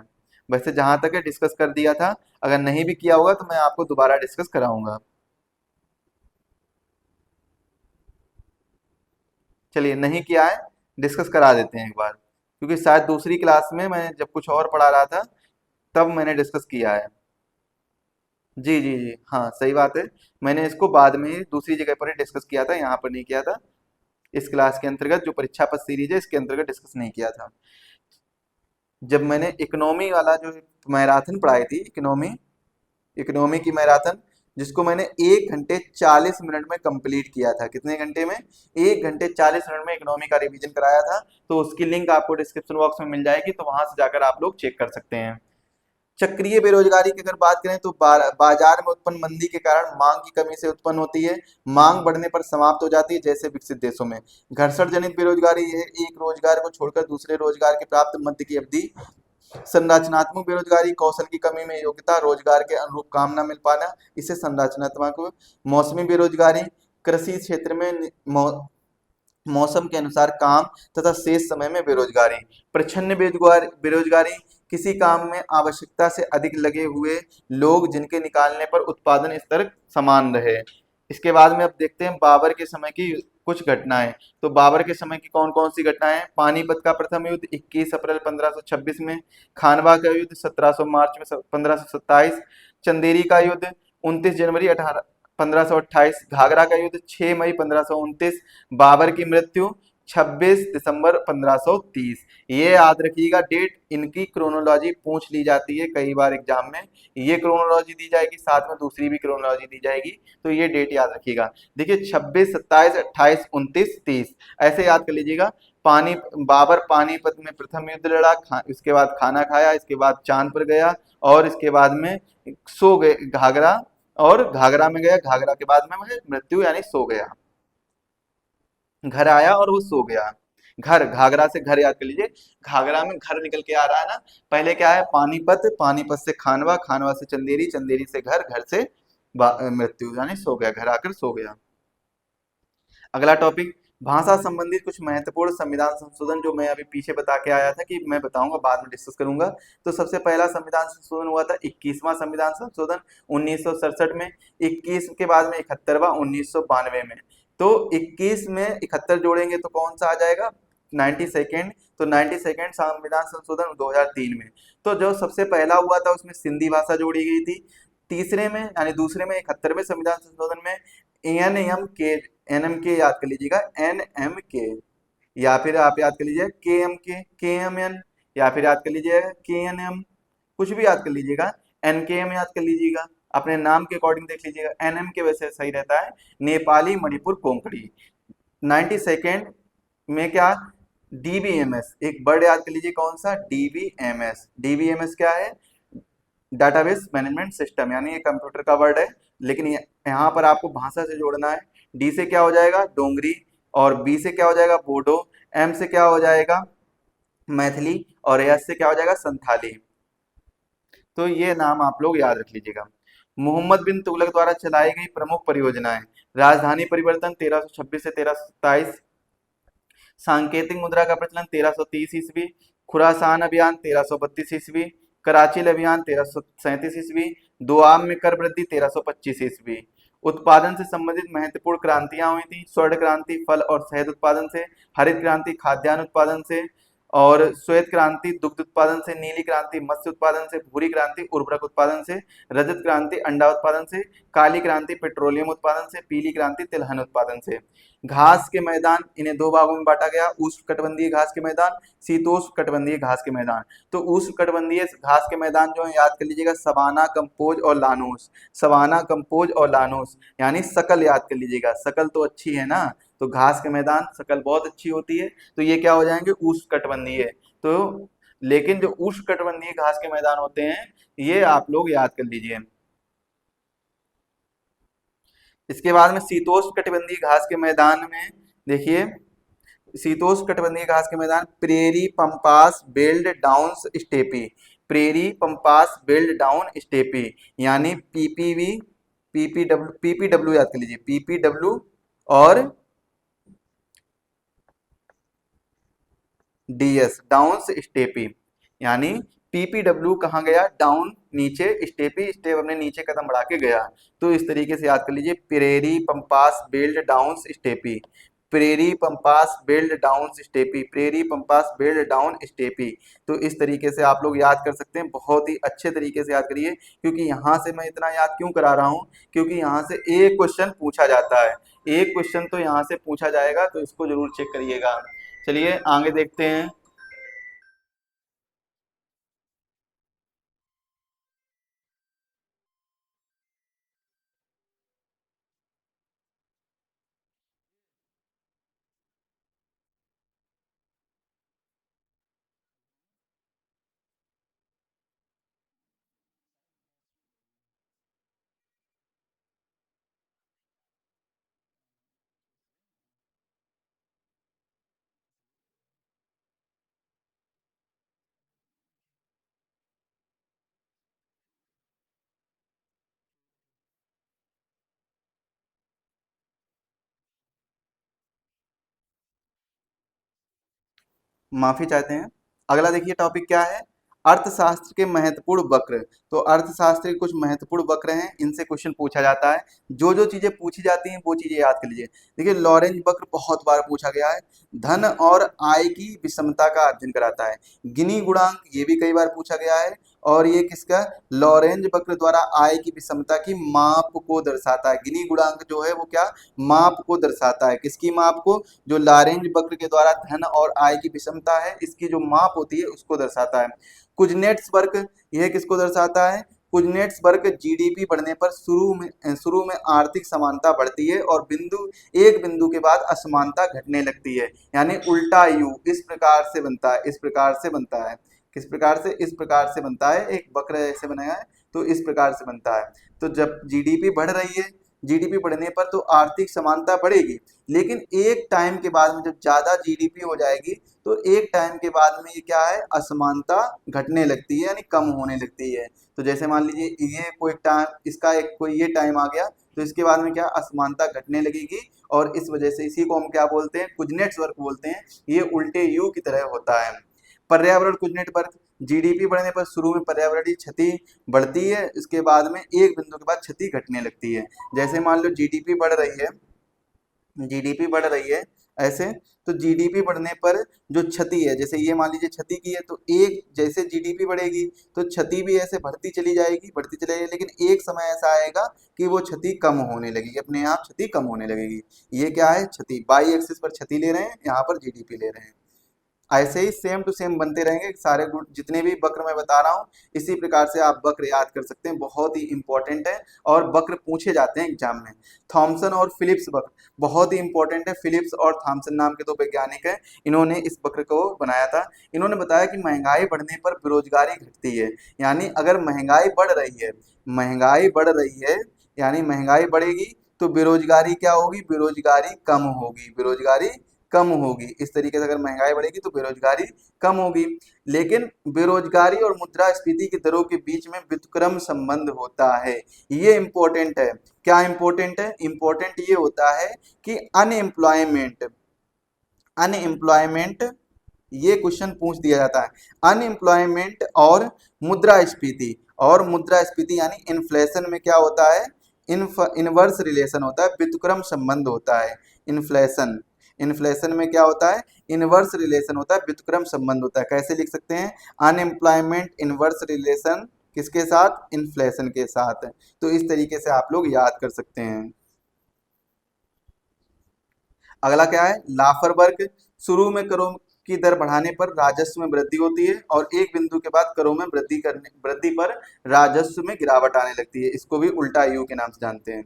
वैसे जहां तक है डिस्कस कर दिया था, अगर नहीं भी किया होगा तो मैं आपको दोबारा डिस्कस कराऊंगा। चलिए नहीं किया है, डिस्कस करा देते हैं एक बार, क्योंकि शायद दूसरी क्लास में मैं जब कुछ और पढ़ा रहा था तब मैंने डिस्कस किया है। जी जी जी हाँ सही बात है, मैंने इसको बाद में ही दूसरी जगह पर ही डिस्कस किया था, यहाँ पर नहीं किया था। इस क्लास के अंतर्गत जो परीक्षा पत्र सीरीज है इसके अंतर्गत डिस्कस नहीं किया था। जब मैंने इकोनॉमी वाला जो मैराथन पढ़ाई थी, इकोनॉमी, इकोनॉमी की मैराथन, जिसको मैंने 1 घंटे 40 मिनट में कंप्लीट किया था। कितने घंटे में, 1 घंटे 40 मिनट में इकोनॉमी का रिवीजन कराया था। तो उसकी लिंक आपको डिस्क्रिप्शन बॉक्स में मिल जाएगी, तो वहां से जाकर आप लोग चेक कर सकते हैं। चक्रीय बेरोजगारी की अगर बात करें तो बाजार में उत्पन्न मंदी के कारण मांग की कमी से उत्पन्न होती है। मांग बढ़ने पर समाप्त हो जाती है, जैसे विकसित देशों में। घर्षण जनित बेरोजगारी है एक रोजगार को छोड़कर दूसरे रोजगार के प्राप्त मध्य की अवधि। संरचनात्मक बेरोजगारी, कौशल की कमी में योग्यता, रोजगार के अनुरूप काम न मिल पाना, इसे संरचनात्मक। मौसमी बेरोजगारी, कृषि क्षेत्र में मौसम के अनुसार काम तथा शेष समय में बेरोजगारी। प्रच्छन्न बेरोजगारी, किसी काम में आवश्यकता से अधिक लगे हुए लोग जिनके निकालने पर उत्पादन स्तर समान रहे। इसके बाद में अब देखते हैं बाबर के समय की कुछ घटनाएं। तो बाबर के समय की कौन कौन सी घटनाएं, पानीपत का प्रथम युद्ध 21 अप्रैल 1526 में, खानवा का युद्ध 1700 मार्च में 1527, चंदेरी का युद्ध 29 जनवरी 1528, घाघरा का युद्ध 6 मई 1529, बाबर की मृत्यु 26 दिसंबर 1530। ये याद रखिएगा डेट, इनकी क्रोनोलॉजी पूछ ली जाती है कई बार एग्जाम में। ये क्रोनोलॉजी दी जाएगी, साथ में दूसरी भी क्रोनोलॉजी दी जाएगी, तो ये डेट याद रखिएगा। देखिए 26, 27, 28, 29, 30 ऐसे याद कर लीजिएगा। बाबर पानीपत में प्रथम युद्ध लड़ा, इसके बाद खाना खाया, इसके बाद चांद पर गया, और इसके बाद में सो गए घाघरा, और घाघरा में गया, घाघरा के बाद में वह मृत्यु यानी सो गया। घर आया और वो सो गया। घर, घाघरा से घर याद कर लीजिए, घाघरा में घर निकल के आ रहा है ना। पहले क्या है, पानीपत, पानीपत से खानवा, खानवा से चंदेरी, चंदेरी से घर, घर से मृत्यु यानी सो गया, घर आकर सो गया। अगला टॉपिक, भाषा संबंधित कुछ महत्वपूर्ण संविधान संशोधन, जो मैं अभी पीछे बता के आया था कि मैं बताऊंगा, बाद में डिस्कस करूंगा। तो सबसे पहला संविधान संशोधन हुआ था 21वां संविधान संशोधन 1967 में। 21 के बाद में 71वां 1992 में। तो 21 में 71 जोड़ेंगे तो कौन सा आ जाएगा, 92nd। तो 92nd संविधान संशोधन 2003 में। तो जो सबसे पहला हुआ था उसमें सिंधी भाषा जोड़ी गई थी। तीसरे में यानी दूसरे में 71वें संविधान संशोधन में एनएम के याद कर लीजिएगा, एनएम के, या फिर आप याद कर लीजिए के एम के, के एम एन, या फिर याद कर लीजिएगा KNM, कुछ भी याद कर लीजिएगा, NKM याद कर लीजिएगा, अपने नाम के अकॉर्डिंग देख लीजिएगा, NM के वैसे सही रहता है, नेपाली मणिपुर कोंकणी। 92nd में क्या, DBMS, एक वर्ड याद कर लीजिए कौन सा, DBMS। DBMS क्या है, डाटाबेस मैनेजमेंट सिस्टम, यानी ये कंप्यूटर का वर्ड है, लेकिन यहाँ पर आपको भाषा से जोड़ना है। डी से क्या हो जाएगा, डोंगरी, और बी से क्या हो जाएगा, बोडो, एम से क्या हो जाएगा, मैथिली, और एस से क्या हो जाएगा, संथाली। तो ये नाम आप लोग याद रख लीजिएगा। मोहम्मद बिन तुगलक द्वारा चलाई गई प्रमुख परियोजनाएं, राजधानी परिवर्तन 1326 से 1327, सांकेतिक मुद्रा का प्रचलन 1330 ईस्वी, खुरासान अभियान 1332 ईस्वी, कराची अभियान 1337 ईस्वी, दोआब में कर वृद्धि 1325 ईस्वी। उत्पादन से संबंधित महत्वपूर्ण क्रांतियां हुई थी, स्वर्ण क्रांति फल और शहद उत्पादन से, हरित क्रांति खाद्यान्न उत्पादन से, और श्वेत क्रांति दुग्ध उत्पादन से, नीली क्रांति मत्स्य उत्पादन से, भूरी क्रांति उर्वरक उत्पादन से, रजत क्रांति अंडा उत्पादन से, काली क्रांति पेट्रोलियम उत्पादन से, पीली क्रांति तिलहन उत्पादन से। घास के मैदान, इन्हें दो भागों में बांटा गया, उष्ण कटिबंधीय घास के मैदान, शीतोष्ण कटिबंधीय घास के मैदान। तो उष्ण कटिबंधीय घास के मैदान जो है याद कर लीजिएगा, सवाना, कंपोज और लानूस। सवाना, कंपोज और लानूस, यानी सकल याद कर लीजिएगा, सकल तो अच्छी है ना, तो घास के मैदान सकल बहुत अच्छी होती है, तो ये क्या हो जाएंगे, उष्ण कटिबंधीय। तो लेकिन जो उष्ण कटिबंधीय घास के मैदान होते हैं, ये आप लोग याद कर लीजिए। इसके बाद में शीतोष्ण कटिबंधीय घास के मैदान में देखिए, शीतोष्ण कटिबंधीय घास के मैदान, prairie pampas veld down steppe, prairie pampas veld down steppe, यानी PPV, PPW याद कर लीजिए, PPW और DS डाउन स्टेपी, यानी PPW कहाँ गया, डाउन नीचे, स्टेपी स्टेप अपने नीचे कदम बढ़ा के गया। तो इस तरीके से याद कर लीजिए, prairie pampas veld down steppe, prairie pampas veld down steppe, prairie pampas veld down steppe. तो इस तरीके से आप लोग याद कर सकते हैं, बहुत ही अच्छे तरीके से याद करिए, क्योंकि यहाँ से मैं इतना याद क्यों करा रहा हूँ, क्योंकि यहाँ से एक क्वेश्चन पूछा जाता है, एक क्वेश्चन तो यहाँ से पूछा जाएगा, तो इसको जरूर चेक करिएगा। चलिए आगे देखते हैं। माफी चाहते हैं। अगला देखिए टॉपिक क्या है, अर्थशास्त्र के महत्वपूर्ण वक्र। तो अर्थशास्त्र के कुछ महत्वपूर्ण वक्र हैं, इनसे क्वेश्चन पूछा जाता है। जो जो चीजें पूछी जाती हैं वो चीजें याद कर लीजिए। देखिए लॉरेंज वक्र बहुत बार पूछा गया है, धन और आय की विषमता का अध्ययन कराता है। गिनी गुणांक, ये भी कई बार पूछा गया है, और ये किसका, लॉरेंज वक्र द्वारा आय की विषमता की माप को दर्शाता है। गिनी गुणांक जो है वो क्या, माप को दर्शाता है, किसकी माप को, जो लॉरेंज वक्र के द्वारा धन और आय की विषमता है, इसकी जो माप होती है उसको दर्शाता है। कुजनेट्स वक्र, यह किसको दर्शाता है, कुजनेट्स वक्र जीडीपी बढ़ने पर शुरू में आर्थिक समानता बढ़ती है और एक बिंदु के बाद असमानता घटने लगती है, यानी उल्टा यू इस प्रकार से बनता है, इस प्रकार से बनता है, किस प्रकार से, इस प्रकार से बनता है, एक वक्र ऐसे बनाया है तो इस प्रकार से बनता है। तो जब जीडीपी बढ़ रही है, जीडीपी बढ़ने पर तो आर्थिक समानता बढ़ेगी, लेकिन एक टाइम के बाद में जब ज्यादा जीडीपी हो जाएगी तो एक टाइम के बाद में ये क्या है, असमानता घटने लगती है, यानी कम होने लगती है। तो जैसे मान लीजिए ये कोई टाइम, इसका एक कोई ये टाइम आ गया, तो इसके बाद में क्या, असमानता घटने लगेगी, और इस वजह से इसी को हम क्या बोलते हैं, कुजनेट्स वर्क बोलते हैं। ये उल्टे यू की तरह होता है। पर्यावरण कुजनेट वर्क, जीडीपी बढ़ने पर शुरू में पर्यावरणीय क्षति बढ़ती है, इसके बाद में एक बिंदु के बाद क्षति घटने लगती है। जैसे मान लो जीडीपी बढ़ रही है, जीडीपी बढ़ रही है ऐसे, तो जीडीपी बढ़ने पर जो क्षति है, जैसे ये मान लीजिए क्षति की है, तो एक जैसे जीडीपी बढ़ेगी तो क्षति भी ऐसे बढ़ती चली जाएगी, बढ़ती चली जाएगी, लेकिन एक समय ऐसा आएगा कि वो क्षति कम होने लगेगी, अपने आप क्षति कम होने लगेगी। ये क्या है, क्षति, बाई एक्सिस पर क्षति ले रहे हैं, यहाँ पर जीडीपी ले रहे हैं। ऐसे ही सेम टू सेम बनते रहेंगे सारे गुण, जितने भी वक्र मैं बता रहा हूँ इसी प्रकार से आप वक्र याद कर सकते हैं, बहुत ही इंपॉर्टेंट है और वक्र पूछे जाते हैं एग्जाम में। थॉमसन और फिलिप्स वक्र बहुत ही इंपॉर्टेंट है। फिलिप्स और थॉमसन नाम के दो वैज्ञानिक हैं, इन्होंने इस वक्र को बनाया था। इन्होंने बताया कि महंगाई बढ़ने पर बेरोजगारी घटती है, यानी अगर महंगाई बढ़ रही है, महंगाई बढ़ रही है यानी महंगाई बढ़ेगी तो बेरोजगारी क्या होगी, बेरोजगारी कम होगी, बेरोजगारी कम होगी। इस तरीके से अगर महंगाई बढ़ेगी तो बेरोजगारी कम होगी। लेकिन बेरोजगारी और मुद्रास्फीति की दरों के बीच में व्युत्क्रम संबंध होता है, ये इंपॉर्टेंट है। क्या इंपॉर्टेंट है? इंपॉर्टेंट ये होता है कि अनएम्प्लॉयमेंट, अनएम्प्लॉयमेंट ये क्वेश्चन पूछ दिया जाता है। अनएम्प्लॉयमेंट और मुद्रास्फीति, और मुद्रास्फीति यानी इन्फ्लेशन में क्या होता है, इनवर्स रिलेशन होता है, व्युत्क्रम संबंध होता है। इन्फ्लेशन, इन्फ्लेशन में क्या होता है, इनवर्स रिलेशन होता है, व्युत्क्रम संबंध होता है। कैसे लिख सकते हैं, अनएम्प्लॉयमेंट इनवर्स रिलेशन किसके साथ, इन्फ्लेशन के साथ। तो इस तरीके से आप लोग याद कर सकते हैं। अगला क्या है, लाफर वर्ग। शुरू में करों की दर बढ़ाने पर राजस्व में वृद्धि होती है और एक बिंदु के बाद करों में वृद्धि पर राजस्व में गिरावट आने लगती है। इसको भी उल्टा यू के नाम से जानते हैं।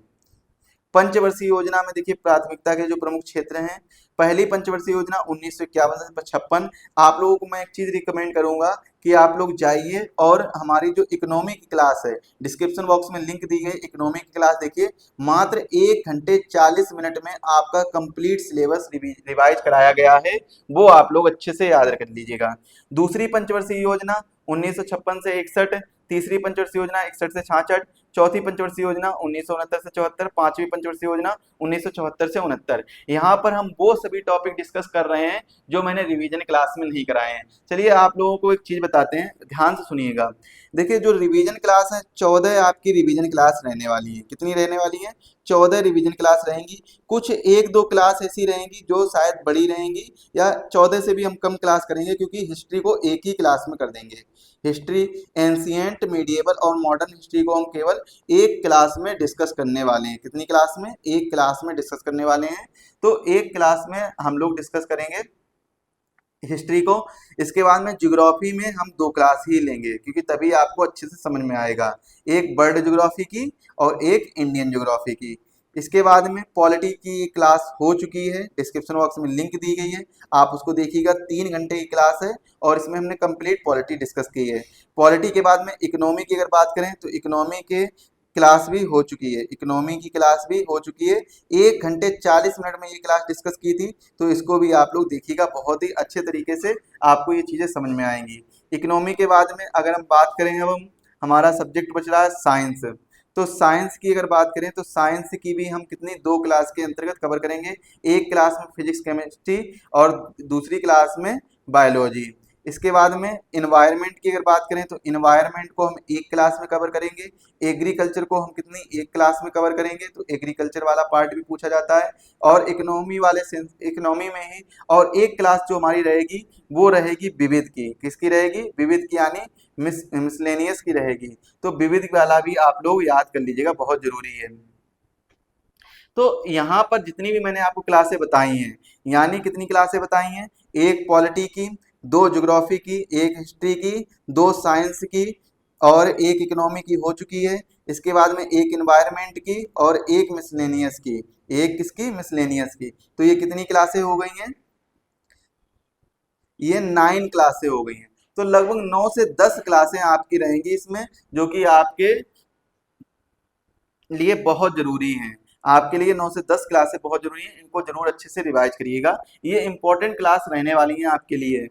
पंचवर्षीय योजना में देखिए प्राथमिकता के जो प्रमुख क्षेत्र हैं, पहली पंचवर्षीय योजना 1951 से 56। आप लोगों को मैं एक चीज रिकमेंड करूंगा कि आप लोग जाइए और हमारी जो इकोनॉमी की क्लास है, डिस्क्रिप्शन बॉक्स में लिंक दी गई, इकोनॉमी की क्लास देखिए। मात्र 1 घंटे 40 मिनट में आपका कंप्लीट सिलेबस रिवाइज कराया गया है, वो आप लोग अच्छे से याद रख लीजिएगा। दूसरी पंचवर्षीय योजना 1956 से 61, तीसरी पंचवर्षीय योजना 61 से 66, चौथी पंचवर्षीय योजना 1969 से 74, पांचवी पंचवर्षीय योजना 1974 से 69। यहाँ पर हम वो सभी टॉपिक डिस्कस कर रहे हैं जो मैंने रिवीजन क्लास में नहीं कराए हैं। चलिए आप लोगों को एक चीज बताते हैं, ध्यान से सुनिएगा। देखिए जो रिवीजन क्लास है, 14 आपकी रिवीजन क्लास रहने वाली है। कितनी रहने वाली है, 14 रिवीजन क्लास रहेंगी। कुछ एक दो क्लास ऐसी रहेंगी जो शायद बड़ी रहेंगी, या 14 से भी हम कम क्लास करेंगे, क्योंकि हिस्ट्री को एक ही क्लास में कर देंगे। हिस्ट्री, एंशिएंट, मीडिएवल और मॉडर्न हिस्ट्री को हम केवल एक क्लास में डिस्कस करने वाले हैं। कितनी क्लास में, एक क्लास में डिस्कस करने वाले हैं। तो एक क्लास में हम लोग डिस्कस करेंगे हिस्ट्री को। इसके बाद में ज्योग्राफी में हम 2 क्लास ही लेंगे, क्योंकि तभी आपको अच्छे से समझ में आएगा, एक वर्ल्ड ज्योग्राफी की और एक इंडियन ज्योग्राफी की। इसके बाद में पॉलिटी की क्लास हो चुकी है, डिस्क्रिप्शन बॉक्स में लिंक दी गई है, आप उसको देखिएगा। 3 घंटे की क्लास है और इसमें हमने कंप्लीट पॉलिटी डिस्कस की है। पॉलिटी के बाद में इकोनॉमी की अगर बात करें तो इकोनॉमी के क्लास भी हो चुकी है, इकोनॉमी की क्लास भी हो चुकी है। 1 घंटे 40 मिनट में ये क्लास डिस्कस की थी, तो इसको भी आप लोग देखिएगा, बहुत ही अच्छे तरीके से आपको ये चीज़ें समझ में आएंगी। इकोनॉमी के बाद में अगर हम बात करें, अब हम हमारा सब्जेक्ट बच रहा है साइंस। तो साइंस की अगर बात करें तो साइंस की भी हम कितनी 2 क्लास के अंतर्गत कवर करेंगे। एक क्लास में फिजिक्स केमिस्ट्री और दूसरी क्लास में बायोलॉजी। इसके बाद में इन्वायरमेंट की अगर बात करें तो इन्वायरमेंट को हम एक क्लास में कवर करेंगे। एग्रीकल्चर को हम कितनी, एक क्लास में कवर करेंगे, तो एग्रीकल्चर वाला पार्ट भी पूछा जाता है। और इकोनॉमी वाले इकोनॉमी में ही और एक क्लास जो हमारी रहेगी वो रहेगी विविध की। किसकी रहेगी, विविध की, यानी मिसलेनियस की रहेगी। तो विविध वाला भी आप लोग याद कर लीजिएगा, बहुत जरूरी है। तो यहाँ पर जितनी भी मैंने आपको क्लासें बताई हैं, यानी कितनी क्लासें बताई हैं, एक पॉलिटी की, 2 ज्योग्राफी की, एक हिस्ट्री की, 2 साइंस की और एक इकोनॉमी की हो चुकी है। इसके बाद में एक इन्वायरमेंट की और एक मिसलेनियस की, एक किसकी, मिसलेनियस की। तो ये कितनी क्लासें हो गई हैं, ये 9 क्लासें हो गई हैं। तो लगभग 9 से 10 क्लासें आपकी रहेंगी इसमें, जो कि आपके लिए बहुत जरूरी हैं। आपके लिए 9 से 10 क्लासें बहुत जरूरी हैं, इनको जरूर अच्छे से रिवाइज करिएगा। ये इंपॉर्टेंट क्लास रहने वाली हैं आपके लिए।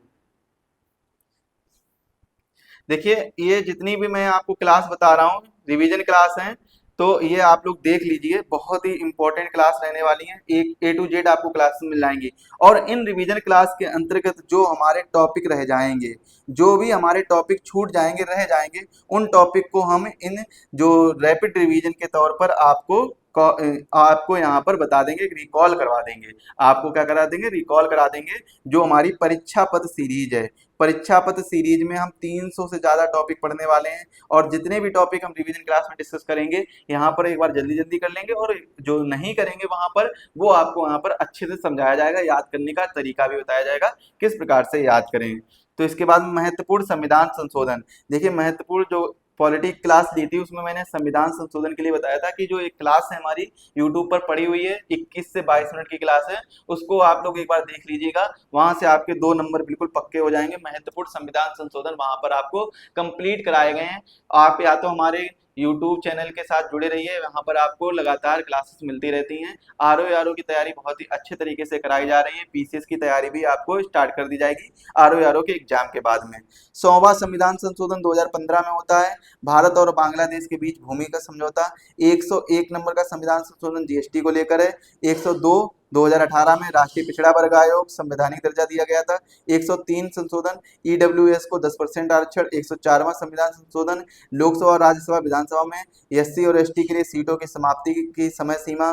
देखिए ये जितनी भी मैं आपको क्लास बता रहा हूँ रिवीजन क्लास हैं, तो ये आप लोग देख लीजिए, बहुत ही इंपॉर्टेंट क्लास रहने वाली हैं। एक A to Z आपको क्लास मिल जाएंगी। और इन रिवीजन क्लास के अंतर्गत जो हमारे टॉपिक रह जाएंगे, जो भी हमारे टॉपिक छूट जाएंगे, रह जाएंगे, उन टॉपिक को हम इन जो रैपिड रिवीजन के तौर पर आपको आपको यहाँ पर बता देंगे, रिकॉल करवा देंगे। आपको क्या करा देंगे, रिकॉल करा देंगे। जो हमारी परीक्षा पद सीरीज है, परीक्षा पद सीरीज में हम 300 से ज्यादा टॉपिक पढ़ने वाले हैं, और जितने भी टॉपिक हम रिवीजन क्लास में डिस्कस करेंगे यहाँ पर एक बार जल्दी जल्दी कर लेंगे, और जो नहीं करेंगे वहां पर वो आपको वहां पर अच्छे से समझाया जाएगा, याद करने का तरीका भी बताया जाएगा किस प्रकार से याद करें। तो इसके बाद महत्वपूर्ण संविधान संशोधन। देखिए, महत्वपूर्ण जो पॉलिटिक क्लास ली थी उसमें मैंने संविधान संशोधन के लिए बताया था कि जो एक क्लास है हमारी यूट्यूब पर पड़ी हुई है, 21 से 22 मिनट की क्लास है, उसको आप लोग एक बार देख लीजिएगा। वहां से आपके 2 नंबर बिल्कुल पक्के हो जाएंगे। महत्वपूर्ण संविधान संशोधन वहां पर आपको कंप्लीट कराए गए हैं। आप या तो हमारे यूट्यूब चैनल के साथ जुड़े रहिए, वहां पर आपको लगातार क्लासेस मिलती रहती हैं। आरओ की तैयारी बहुत ही अच्छे तरीके से कराई जा रही है। पीसीएस की तैयारी भी आपको स्टार्ट कर दी जाएगी आरओ के एग्जाम के बाद में। 100वां संविधान संशोधन 2015 में होता है। भारत और बांग्लादेश के बीच भूमि का समझौता। 101 नंबर का संविधान संशोधन जीएसटी को लेकर है। 102 2018 में राष्ट्रीय पिछड़ा वर्ग आयोग संवैधानिक दर्जा दिया गया था। 103 संशोधन ईडब्ल्यूएस को 10% आरक्षण। 104वां संविधान संशोधन लोकसभा और राज्यसभा विधानसभा में एससी और एसटी के लिए सीटों की समाप्ति की समय सीमा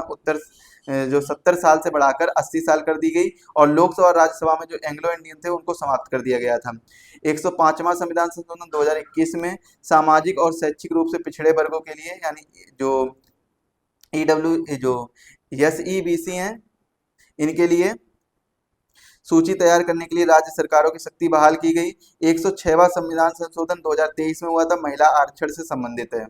जो 70 साल से बढ़ाकर 80 साल कर दी गई, और लोकसभा और राज्यसभा में जो एंग्लो इंडियन थे उनको समाप्त कर दिया गया था। 105वां संविधान संशोधन 2021 में सामाजिक और शैक्षिक रूप से पिछड़े वर्गों के लिए, यानी जो ईडब्ल्यू जो एसईबीसी हैं, इनके लिए सूची तैयार करने के लिए राज्य सरकारों की शक्ति बहाल की गई। 106वां संविधान संशोधन 2023 में हुआ था, महिला आरक्षण से संबंधित है।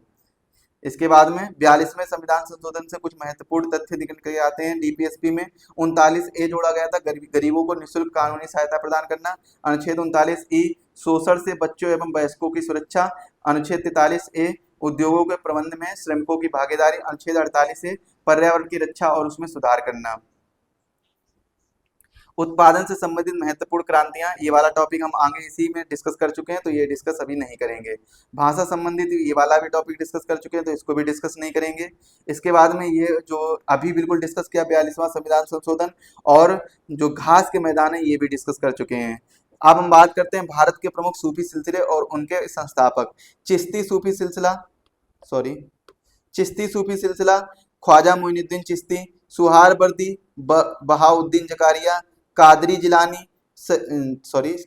इसके बाद में 42वें संविधान संशोधन से कुछ महत्वपूर्ण तथ्य निकल के आते हैं। डीपीएसपी में 39A जोड़ा गया था, गरीबों को निःशुल्क कानूनी सहायता प्रदान करना। अनुच्छेद 39E शोषण से बच्चों एवं वयस्कों की सुरक्षा। अनुच्छेद 43A उद्योगों के प्रबंध में श्रमिकों की भागीदारी। अनुच्छेद 48A पर्यावरण की रक्षा और उसमें सुधार करना। उत्पादन से संबंधित महत्वपूर्ण क्रांतियां, ये वाला टॉपिक हम आगे इसी में डिस्कस कर चुके हैं, तो ये डिस्कस अभी नहीं करेंगे। भाषा संबंधित ये वाला भी टॉपिक डिस्कस कर चुके हैं, तो इसको भी डिस्कस नहीं करेंगे। इसके बाद में ये जो अभी बिल्कुल डिस्कस किया 42वां संविधान संशोधन, और जो घास के मैदान है ये भी डिस्कस कर चुके हैं। अब हम बात करते हैं भारत के प्रमुख सूफी सिलसिले और उनके संस्थापक। चिश्ती सूफी सिलसिला, चिश्ती सूफी सिलसिला, ख्वाजा मोइनुद्दीन चिश्ती, सुहारवर्दी, बहाउद्दीन जकारिया, कादरी जिलानी,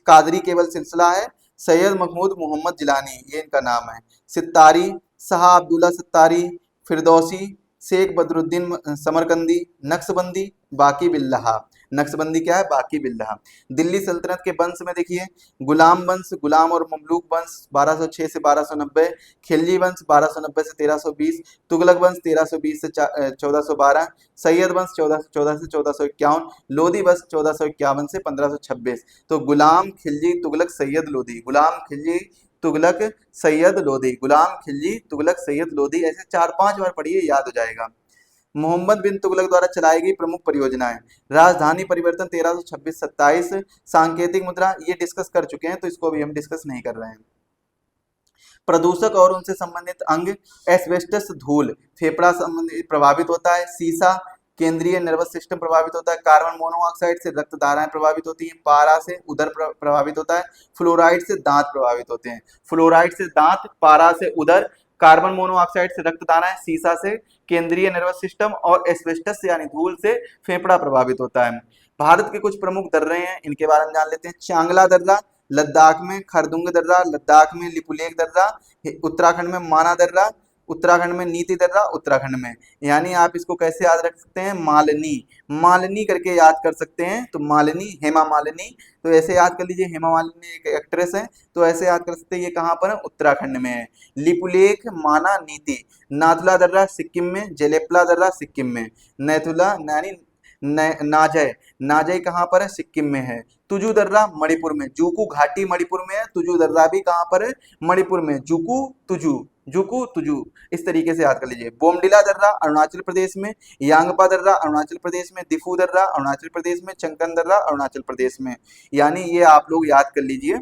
कादरी केवल सिलसिला है। सैयद महमूद मोहम्मद जिलानी, ये इनका नाम है। सित्तारी, शाह अब्दुल्ला सित्तारी, फिरदौसी, शेख बदरुद्दीन समरकंदी, नक्शबंदी, बाकी बिल्लाह। नक्शबंदी क्या है? बाकी बिल्लाह। दिल्ली सल्तनत के वंश में देखिए, गुलाम वंश, गुलाम और ममलूक वंश 1206 से 1290, खिलजी वंश 1290 से 1320, तुगलक वंश 1320 से 1412, सैयद वंश 1414 से 1451, लोधी वंश 1451 से 1526। तो गुलाम, खिलजी, तुगलक, सैयद, लोधी, गुलाम, खिलजी, तुगलक, सैयद, लोधी, गुलाम, खिलजी, तुगलक, सैयद, लोधी, ऐसे 4-5 बार पढ़िए, याद हो जाएगा। मोहम्मद बिन तुगलक द्वारा चलाई गई प्रमुख परियोजनाएं। राजधानी परिवर्तन 1326-27, सांकेतिक मुद्रा, ये डिस्कस कर चुके हैं, तो इसको भी हम डिस्कस नहीं कर रहे हैं। प्रदूषक और उनसे संबंधित अंग। एस्बेस्टस धूल फेफड़ा संबंधित प्रभावित होता है। सीसा केंद्रीय नर्वस सिस्टम प्रभावित होता है। कार्बन मोनोऑक्साइड से रक्त धाराएं प्रभावित होती हैं। पारा से उदर प्रभावित होता है। फ्लोराइड से दांत प्रभावित होते हैं। फ्लोराइड से दांत, पारा से उदर, कार्बन मोनोऑक्साइड से रक्त धाराएं, सीसा से केंद्रीय नर्वस सिस्टम, और एस्बेस्टस यानी धूल से फेफड़ा प्रभावित होता है। भारत के कुछ प्रमुख दर्रे हैं, इनके बारे में जान लेते हैं। चांगला दर्रा लद्दाख में, खरदुंग दर्रा लद्दाख में, लिपुलेख दर्रा उत्तराखंड में, माना दर्रा उत्तराखंड में, नीति दर्रा उत्तराखंड में। यानी आप इसको कैसे याद रख सकते हैं? मालिनी, मालिनी करके याद कर सकते हैं। तो मालिनी, हेमा मालिनी, तो ऐसे याद कर लीजिए। हेमा मालिनी एक एक्ट्रेस है, तो ऐसे याद कर सकते हैं। ये कहाँ पर है? उत्तराखंड में है। लिपुलेख, माना, नीति। नाथुला दर्रा सिक्किम में, जेलेपला दर्रा सिक्किम में। नैथुला यानी नाजय, नाजय कहाँ पर है? सिक्किम में है। तुजू दर्रा मणिपुर में, जूकू घाटी मणिपुर में है। तुजू दर्रा भी कहाँ पर है? मणिपुर में। जुकू तुजू, जुकू तुजू, इस तरीके से याद कर लीजिए। बोमडिला दर्रा अरुणाचल प्रदेश में, यांगपा दर्रा अरुणाचल प्रदेश में, दिफू दर्रा अरुणाचल प्रदेश में, चंकन दर्रा अरुणाचल प्रदेश में। यानी ये आप लोग याद कर लीजिए।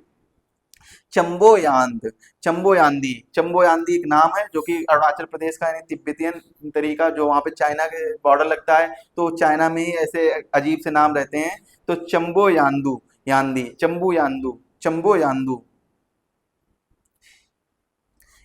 चंबोयांद, चंबोयांदी, चंबोयांदी एक नाम है जो कि अरुणाचल प्रदेश का, यानी तिब्बतियन तरीका, जो वहां पे चाइना के बॉर्डर लगता है, तो चाइना में ही ऐसे अजीब से नाम रहते हैं। तो चंबोयांदू, यांदी, चंबू यांदू, चंबोयांदू।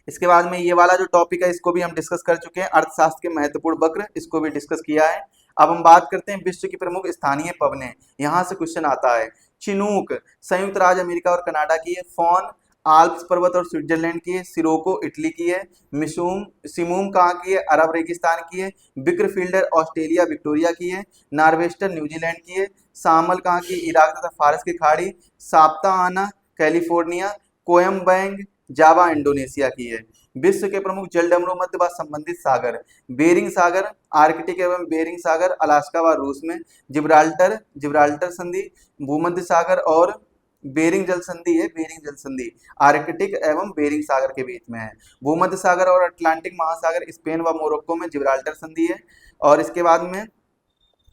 इसके बाद में ये वाला जो टॉपिक है इसको भी हम डिस्कस कर चुके हैं, अर्थशास्त्र के महत्वपूर्ण वक्र, इसको भी डिस्कस किया है। अब हम बात करते हैं विश्व की प्रमुख स्थानीय पवनें। यहाँ से क्वेश्चन आता है। चिनूक संयुक्त राज्य अमेरिका और कनाडा की है। फॉन आल्प्स पर्वत और स्विट्जरलैंड की है। सिरोको इटली की है। मिशूम सिमूम कहाँ की है? अरब रेगिस्तान की है। बिक्रफील्डर ऑस्ट्रेलिया विक्टोरिया की है। नार्वेस्टर न्यूजीलैंड की है। सामल कहाँ की? इराक तथा फारस की खाड़ी। साप्ता आना कैलिफोर्निया। कोयम्बैंग जावा इंडोनेशिया की है। विश्व के प्रमुख जलडमरू मध्य व संबंधित सागर। बेरिंग सागर आर्कटिक एवं बेरिंग सागर अलास्का व रूस में। जिब्राल्टर जिब्राल्टर संधि भूमध्य सागर और बेरिंग जल संधि है। बेरिंग जल संधि आर्कटिक एवं बेरिंग सागर के बीच में है। भूमध्य सागर और अटलांटिक महासागर स्पेन व मोरक्को में जिब्राल्टर संधि है। और इसके बाद में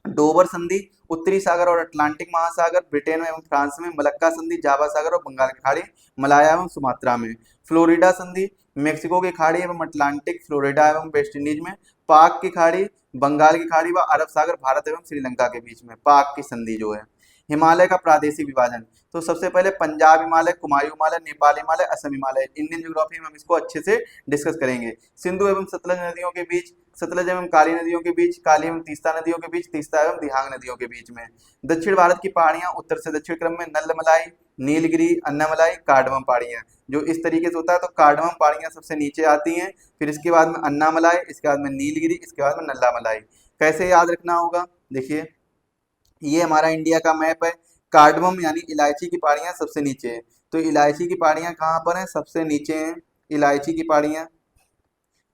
डोबर संधि उत्तरी सागर और अटलांटिक महासागर ब्रिटेन एवं फ्रांस में। मलक्का संधि जावा सागर और बंगाल की खाड़ी मलाया एवं सुमात्रा में। फ्लोरिडा संधि मेक्सिको की खाड़ी एवं अटलांटिक फ्लोरिडा एवं वेस्ट इंडीज में। पाक की खाड़ी बंगाल की खाड़ी व अरब सागर भारत एवं श्रीलंका के बीच में। पाक की संधि जो है। हिमालय का प्रादेशिक विभाजन, तो सबसे पहले पंजाब हिमालय, कुमायूं हिमालय, नेपाल हिमालय, असम हिमालय। इंडियन ज्योग्राफी में हम इसको अच्छे से डिस्कस करेंगे। सिंधु एवं सतलज नदियों के बीच, सतलज एवं काली नदियों के बीच, काली एवं तीस्ता नदियों के बीच, तीस्ता एवं दिहांग नदियों के बीच में। दक्षिण भारत की पहाड़ियां उत्तर से दक्षिण क्रम में। नल्लमलाई, नीलगिरी, अन्नामलाई, कार्डमम पहाड़ियां। जो इस तरीके से होता है, तो कार्डमम पहाड़ियां सबसे नीचे आती हैं, फिर इसके बाद में अन्नामलाई, इसके बाद में नीलगिरी, इसके बाद में नल्लामलाई। कैसे याद रखना होगा? देखिए, ये हमारा इंडिया का मैप है। कार्डमम यानी इलायची की पहाड़ियां सबसे नीचे है, तो इलायची की पहाड़ियां कहाँ पर हैं? सबसे नीचे हैं इलायची की पहाड़ियां।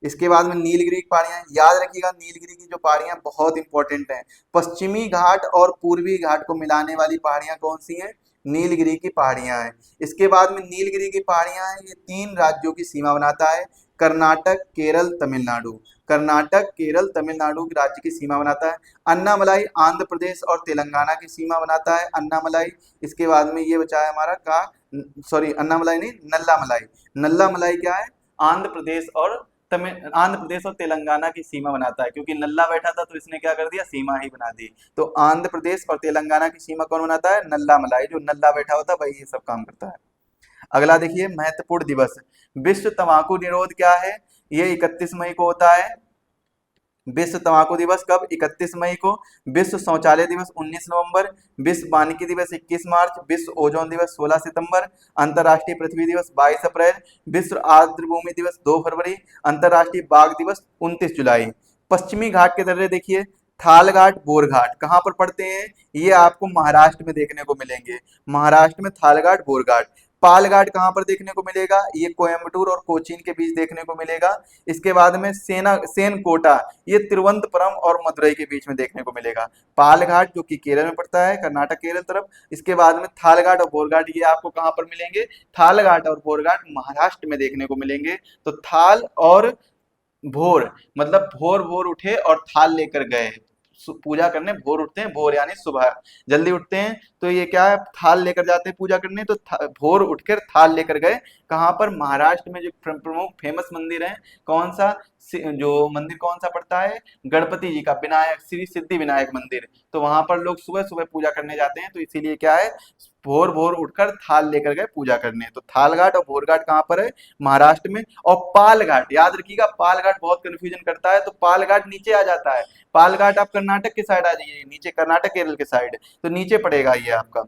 इसके बाद में नीलगिरी की पहाड़ियां, याद रखिएगा नीलगिरी की जो पहाड़ियां बहुत इंपॉर्टेंट हैं। पश्चिमी घाट और पूर्वी घाट को मिलाने वाली पहाड़ियां कौन सी हैं? नीलगिरी की पहाड़ियां हैं। इसके बाद में नीलगिरी की पहाड़ियां हैं, ये 3 राज्यों की सीमा बनाता है। कर्नाटक, केरल, तमिलनाडु। कर्नाटक, केरल, तमिलनाडु की राज्य की सीमा बनाता है। अन्नामलाई आंध्र प्रदेश और तेलंगाना की सीमा बनाता है। अन्नामलाई। इसके बाद में ये बचा है हमारा का, सॉरी अन्नामलाई नहीं, नल्लामलाई। नल्लामलाई क्या है? आंध्र प्रदेश और आंध्र प्रदेश और तेलंगाना की सीमा बनाता है, क्योंकि नल्ला बैठा था तो इसने क्या कर दिया? सीमा ही बना दी। तो आंध्र प्रदेश और तेलंगाना की सीमा कौन बनाता है? नल्ला मलाई। जो नल्ला बैठा होता है वही ये सब काम करता है। अगला देखिए, महत्वपूर्ण दिवस। विश्व तंबाकू निरोध क्या है? ये 31 मई को होता है। विश्व तंबाकू दिवस कब? 31 मई को। विश्व शौचालय दिवस 19 नवंबर। विश्व वानिकी दिवस 21 मार्च। विश्व ओजोन दिवस 16 सितंबर। अंतर्राष्ट्रीय पृथ्वी दिवस 22 अप्रैल। विश्व आर्द्र भूमि दिवस 2 फरवरी। अंतर्राष्ट्रीय बाघ दिवस 29 जुलाई। पश्चिमी घाट के दर्रे देखिए, थाल घाट, बोर घाट कहाँ पर पड़ते हैं? ये आपको महाराष्ट्र में देखने को मिलेंगे। महाराष्ट्र में थाल घाट, बोर घाट। पाल घाट कहाँ पर देखने को मिलेगा? ये कोयम्बटूर और कोचीन के बीच देखने को मिलेगा। इसके बाद में सेनकोटा, ये तिरुवनंतपुरम और मदुरई के बीच में देखने को मिलेगा। पाल घाट जो कि केरल में पड़ता है, कर्नाटक केरल तरफ। इसके बाद में थाल घाट और बोर घाट, ये आपको कहाँ पर मिलेंगे? थाल घाट और बोर घाट महाराष्ट्र में देखने को मिलेंगे। तो थाल और भोर, मतलब भोर भोर उठे और थाल लेकर गए पूजा करने। भोर उठते हैं, भोर यानी सुबह जल्दी उठते हैं, तो ये क्या है? थाल लेकर जाते हैं पूजा करने। तो भोर उठकर थाल लेकर गए कहाँ पर? महाराष्ट्र में। जो प्रमुख फेमस मंदिर है, कौन सा जो मंदिर कौन सा पड़ता है? गणपति जी का, विनायक, श्री सिद्धि विनायक मंदिर। तो वहां पर लोग सुबह सुबह पूजा करने जाते हैं, तो इसीलिए क्या है? भोर भोर उठकर थाल लेकर गए पूजा करने। तो थाल घाट और भोर घाट कहाँ पर है? महाराष्ट्र में। और पाल घाट, याद रखिएगा, पाल घाट बहुत कंफ्यूजन करता है, तो पाल घाट नीचे आ जाता है। पाल घाट आप कर्नाटक के साइड आ जाइए, नीचे कर्नाटक केरल के साइड, तो नीचे पड़ेगा ये आपका।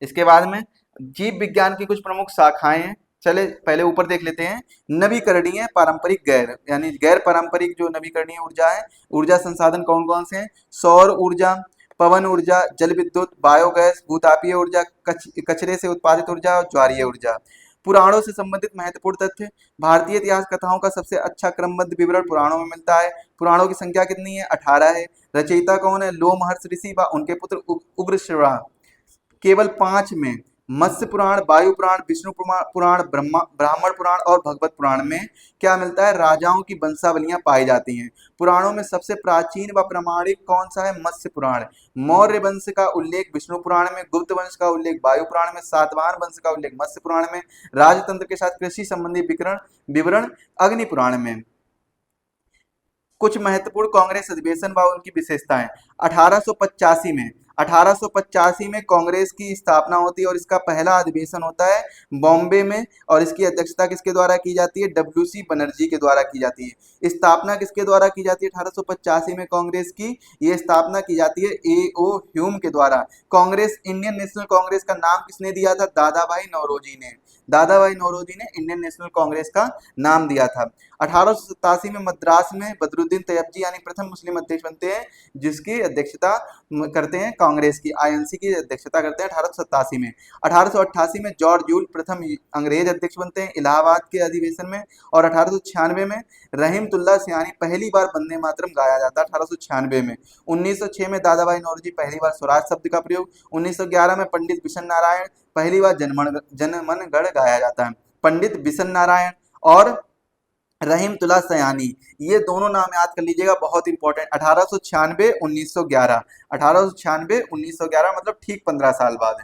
इसके बाद में जीव विज्ञान की कुछ प्रमुख शाखाएं हैं। चले पहले ऊपर देख लेते हैं। नवीकरणीय, पारंपरिक, गैर, यानी गैर पारंपरिक जो नवीकरणीय ऊर्जा है, ऊर्जा संसाधन कौन कौन से हैं? सौर ऊर्जा, पवन ऊर्जा, जल विद्युत, बायोगैस, भूतापीय ऊर्जा, कचरे से उत्पादित ऊर्जा और ज्वारीय ऊर्जा। पुराणों से संबंधित महत्वपूर्ण तथ्य। भारतीय इतिहास कथाओं का सबसे अच्छा क्रमबद्ध विवरण पुराणों में मिलता है। पुराणों की संख्या कितनी है? 18 है। रचयिता कौन है? लोमहर्ष ऋषि व उनके पुत्र उग्रश्रवा। केवल 5 में मत्स्य पुराण, वायु पुराण, विष्णु पुराण, ब्राह्मण पुराण और भगवत पुराण में क्या मिलता है? राजाओं की वंशावलियां पाई जाती हैं। पुराणों में सबसे प्राचीन व प्रामाणिक कौन सा है? मत्स्य पुराण। मौर्य वंश का उल्लेख विष्णु पुराण में, गुप्त वंश का उल्लेख वायु पुराण में, सातवाहन वंश का उल्लेख मत्स्य पुराण में, राजतंत्र के साथ कृषि संबंधी विवरण अग्नि पुराण में। कुछ महत्वपूर्ण कांग्रेस अधिवेशन व उनकी विशेषताएं। 1885 में 1885 में कांग्रेस की स्थापना होती है और इसका पहला अधिवेशन होता है बॉम्बे में, और इसकी अध्यक्षता किसके द्वारा की जाती है? डब्ल्यू सी बनर्जी के द्वारा की जाती है। स्थापना किसके द्वारा की जाती है 1885 में कांग्रेस की? ये स्थापना की जाती है ए ओ ह्यूम के द्वारा। कांग्रेस, इंडियन नेशनल कांग्रेस का नाम किसने दिया था? दादा भाई नौरोजी ने। दादा भाई नौरोजी ने इंडियन नेशनल कांग्रेस का नाम दिया था। 1887 में मद्रास में बदरुद्दीन तैयबजी यानी प्रथम मुस्लिम अध्यक्ष बनते हैं, जिसकी अध्यक्षता करते हैं कांग्रेस की, आईएनसी की अध्यक्षता करते हैं 1887 में। 1888 में जॉर्ज यूल प्रथम अंग्रेज अध्यक्ष बनते हैं इलाहाबाद के अधिवेशन में, और 1896 में रहीमतुल्लाह सियानी पहली बार वंदे मातरम गाया जाता है 1896 में। 1906 में दादा भाई नौरोजी पहली बार स्वराज शब्द का प्रयोग। 1911 में पंडित बिशन नारायण पहली बार जनमन गण गाया जाता है। पंडित बिशन नारायण और रहीमतुल्लाह सयानी, ये दोनों नाम याद कर लीजिएगा, बहुत इंपॉर्टेंट। 1896 1911, 1896 1911 मतलब ठीक 15 साल बाद।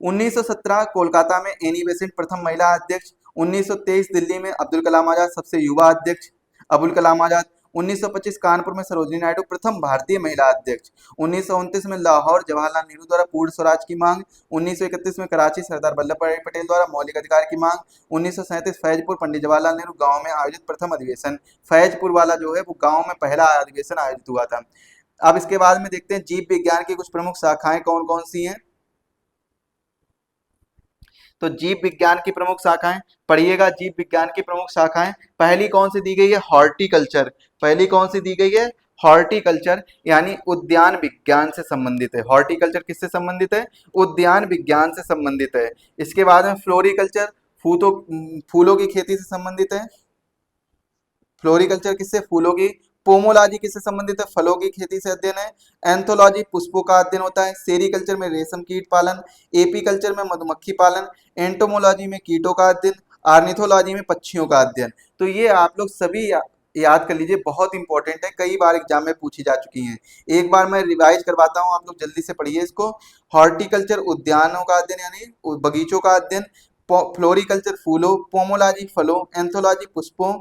1917 कोलकाता में एनी बेसेंट प्रथम महिला अध्यक्ष। 1923 दिल्ली में अब्दुल कलाम आजाद सबसे युवा अध्यक्ष अबुल कलाम आजाद। 1925 कानपुर में सरोजिनी नायडू प्रथम भारतीय महिला अध्यक्ष। 1929 में लाहौर जवाहरलाल नेहरू द्वारा पूर्ण स्वराज की मांग। 1931 में कराची सरदार वल्लभ भाई पटेल द्वारा मौलिक अधिकार की मांग। 1937 फैजपुर पंडित जवाहरलाल नेहरू गांव में आयोजित प्रथम अधिवेशन। फैजपुर वाला जो है वो गांव में पहला अधिवेशन आयोजित हुआ था। अब इसके बाद में देखते हैं जीव विज्ञान की कुछ प्रमुख शाखाएं कौन कौन सी हैं। तो जीव विज्ञान की प्रमुख शाखाएं पढ़िएगा। जीव विज्ञान की प्रमुख शाखाएं पहली कौन सी दी गई है? हॉर्टिकल्चर। पहली कौन सी दी गई है? हॉर्टिकल्चर, यानी उद्यान विज्ञान से संबंधित है। हॉर्टिकल्चर किससे संबंधित है? उद्यान विज्ञान से संबंधित है। इसके बाद में फ्लोरिकल्चर, फूलों की खेती से संबंधित है। फ्लोरिकल्चर किससे? फूलों की। पोमोलॉजी किससे संबंधित है? फलों की खेती से अध्ययन है। एंथोलॉजी पुष्पों का अध्ययन होता है। सेरीकल्चर में रेशम कीट पालन। एपीकल्चर में मधुमक्खी पालन। एंटोमोलॉजी में कीटों का अध्ययन। ऑर्निथोलॉजी में पक्षियों का अध्ययन। तो ये आप लोग सभी याद कर लीजिए, बहुत इंपॉर्टेंट है, कई बार एग्जाम में पूछी जा चुकी हैं। एक बार मैं रिवाइज करवाता हूँ, आप लोग जल्दी से पढ़िए इसको। हॉर्टिकल्चर उद्यानों का अध्ययन यानी बगीचों का अध्ययन। फ्लोरिकल्चर फूलों, पोमोलॉजी फलों, एंथोलॉजी पुष्पों,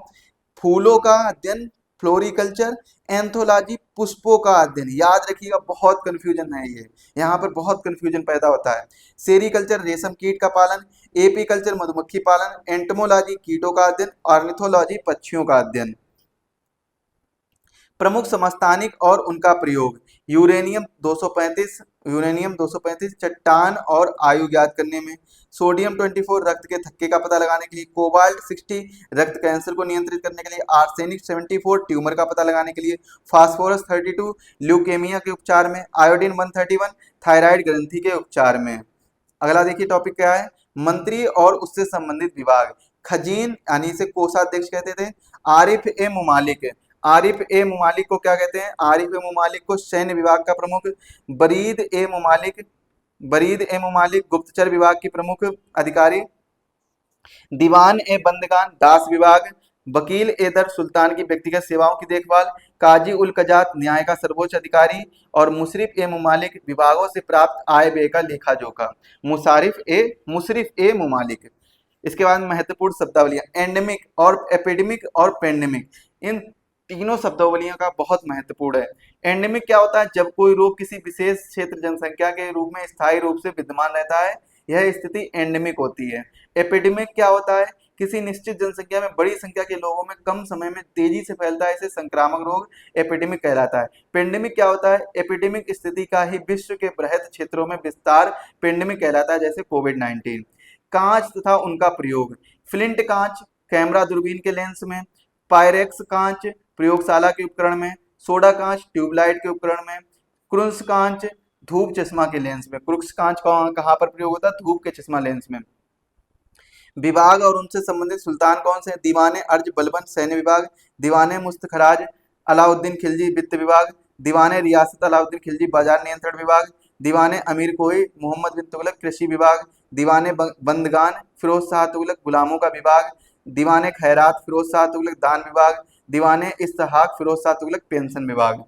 फूलों का अध्ययन फ्लोरिकल्चर, एंथोलॉजी पुष्पों का अध्ययन। याद रखिएगा, बहुत कंफ्यूजन है ये, यहाँ पर बहुत कंफ्यूजन पैदा होता है। सेरीकल्चर रेशम कीट का पालन, एपीकल्चर मधुमक्खी पालन, एंटोमोलॉजी कीटों का अध्ययन, ऑर्निथोलॉजी पक्षियों का अध्ययन। प्रमुख समस्थानिक और उनका प्रयोग। यूरेनियम 235 चट्टान और आयु ज्ञात करने में। सोडियम 24 रक्त के थक्के का पता लगाने के लिए। कोबाल्ट 60 रक्त कैंसर को नियंत्रित करने के लिए। आर्सेनिक 74 ट्यूमर का पता लगाने के लिए। फास्फोरस 32 ल्यूकेमिया के उपचार में। आयोडीन 131 थायराइड ग्रंथि के उपचार में। अगला देखिए टॉपिक क्या है? मंत्री और उससे संबंधित विभाग। खजीन यानी इसे कोषाध्यक्ष कहते थे। आरिफ ए मुमालिक, आरिफ ए मुमालिक को क्या कहते हैं? आरिफ ए मुमालिक को सैन्य विभाग का प्रमुख। बरीद ए मुमालिक, बरीद ए मुमालिक गुप्तचर विभाग की प्रमुख अधिकारी। दीवान ए बंदगान दास विभाग। वकील ए दर सुल्तान की व्यक्तिगत सेवाओं की देखभाल। काजी उल कजात न्याय का सर्वोच्च अधिकारी। और मुशरिफ ए मुमालिक विभागों से प्राप्त आय व्यय का लेखा जोखा। मुशरिफ ए मुमालिक। इसके बाद महत्वपूर्ण शब्दावलियां। एंडेमिक और एपिडेमिक और पेंडेमिक, इन तीनों शब्दावलियों का बहुत महत्वपूर्ण है। एंडेमिक क्या होता है? जब कोई रोग किसी विशेष क्षेत्र जनसंख्या के रूप में स्थायी रूप से विद्यमान रहता है, यह स्थिति एंडेमिक होती है। एपिडेमिक क्या होता है? किसी निश्चित जनसंख्या में बड़ी संख्या के लोगों में कम समय में तेजी से फैलता है, इसे संक्रामक रोग एपिडेमिक कहलाता है। पेंडेमिक क्या होता है? एपिडेमिक स्थिति का ही विश्व के बृहद क्षेत्रों में विस्तार पेंडेमिक कहलाता है, जैसे कोविड-19। कांच तथा उनका प्रयोग। फ्लिंट कांच कैमरा दूरबीन के लेंस में। पायरेक्स कांच प्रयोगशाला के उपकरण में। सोडा कांच ट्यूबलाइट के उपकरण में। क्रुंस कांच धूप चश्मा के लेंस में। क्रुक्स कांच कहाँ पर प्रयोग होता है? धूप के चश्मा लेंस में। विभाग और उनसे संबंधित सुल्तान कौन से हैं? दीवाने अर्ज बलबन सैन्य विभाग। दीवाने मुस्तखराज अलाउद्दीन खिलजी वित्त विभाग। दीवाने रियासत अलाउद्दीन खिलजी बाजार नियंत्रण विभाग। दीवाने अमीर कोई मोहम्मद बिन तुगलक कृषि विभाग। दीवाने बंदगान फिरोज शाह तुगलक गुलामों का विभाग। दीवाने खैरात फिरोज शाह तुगलक दान विभाग। दीवाने इस्तेहाक फिरोज शाह तुगलक पेंशन विभाग।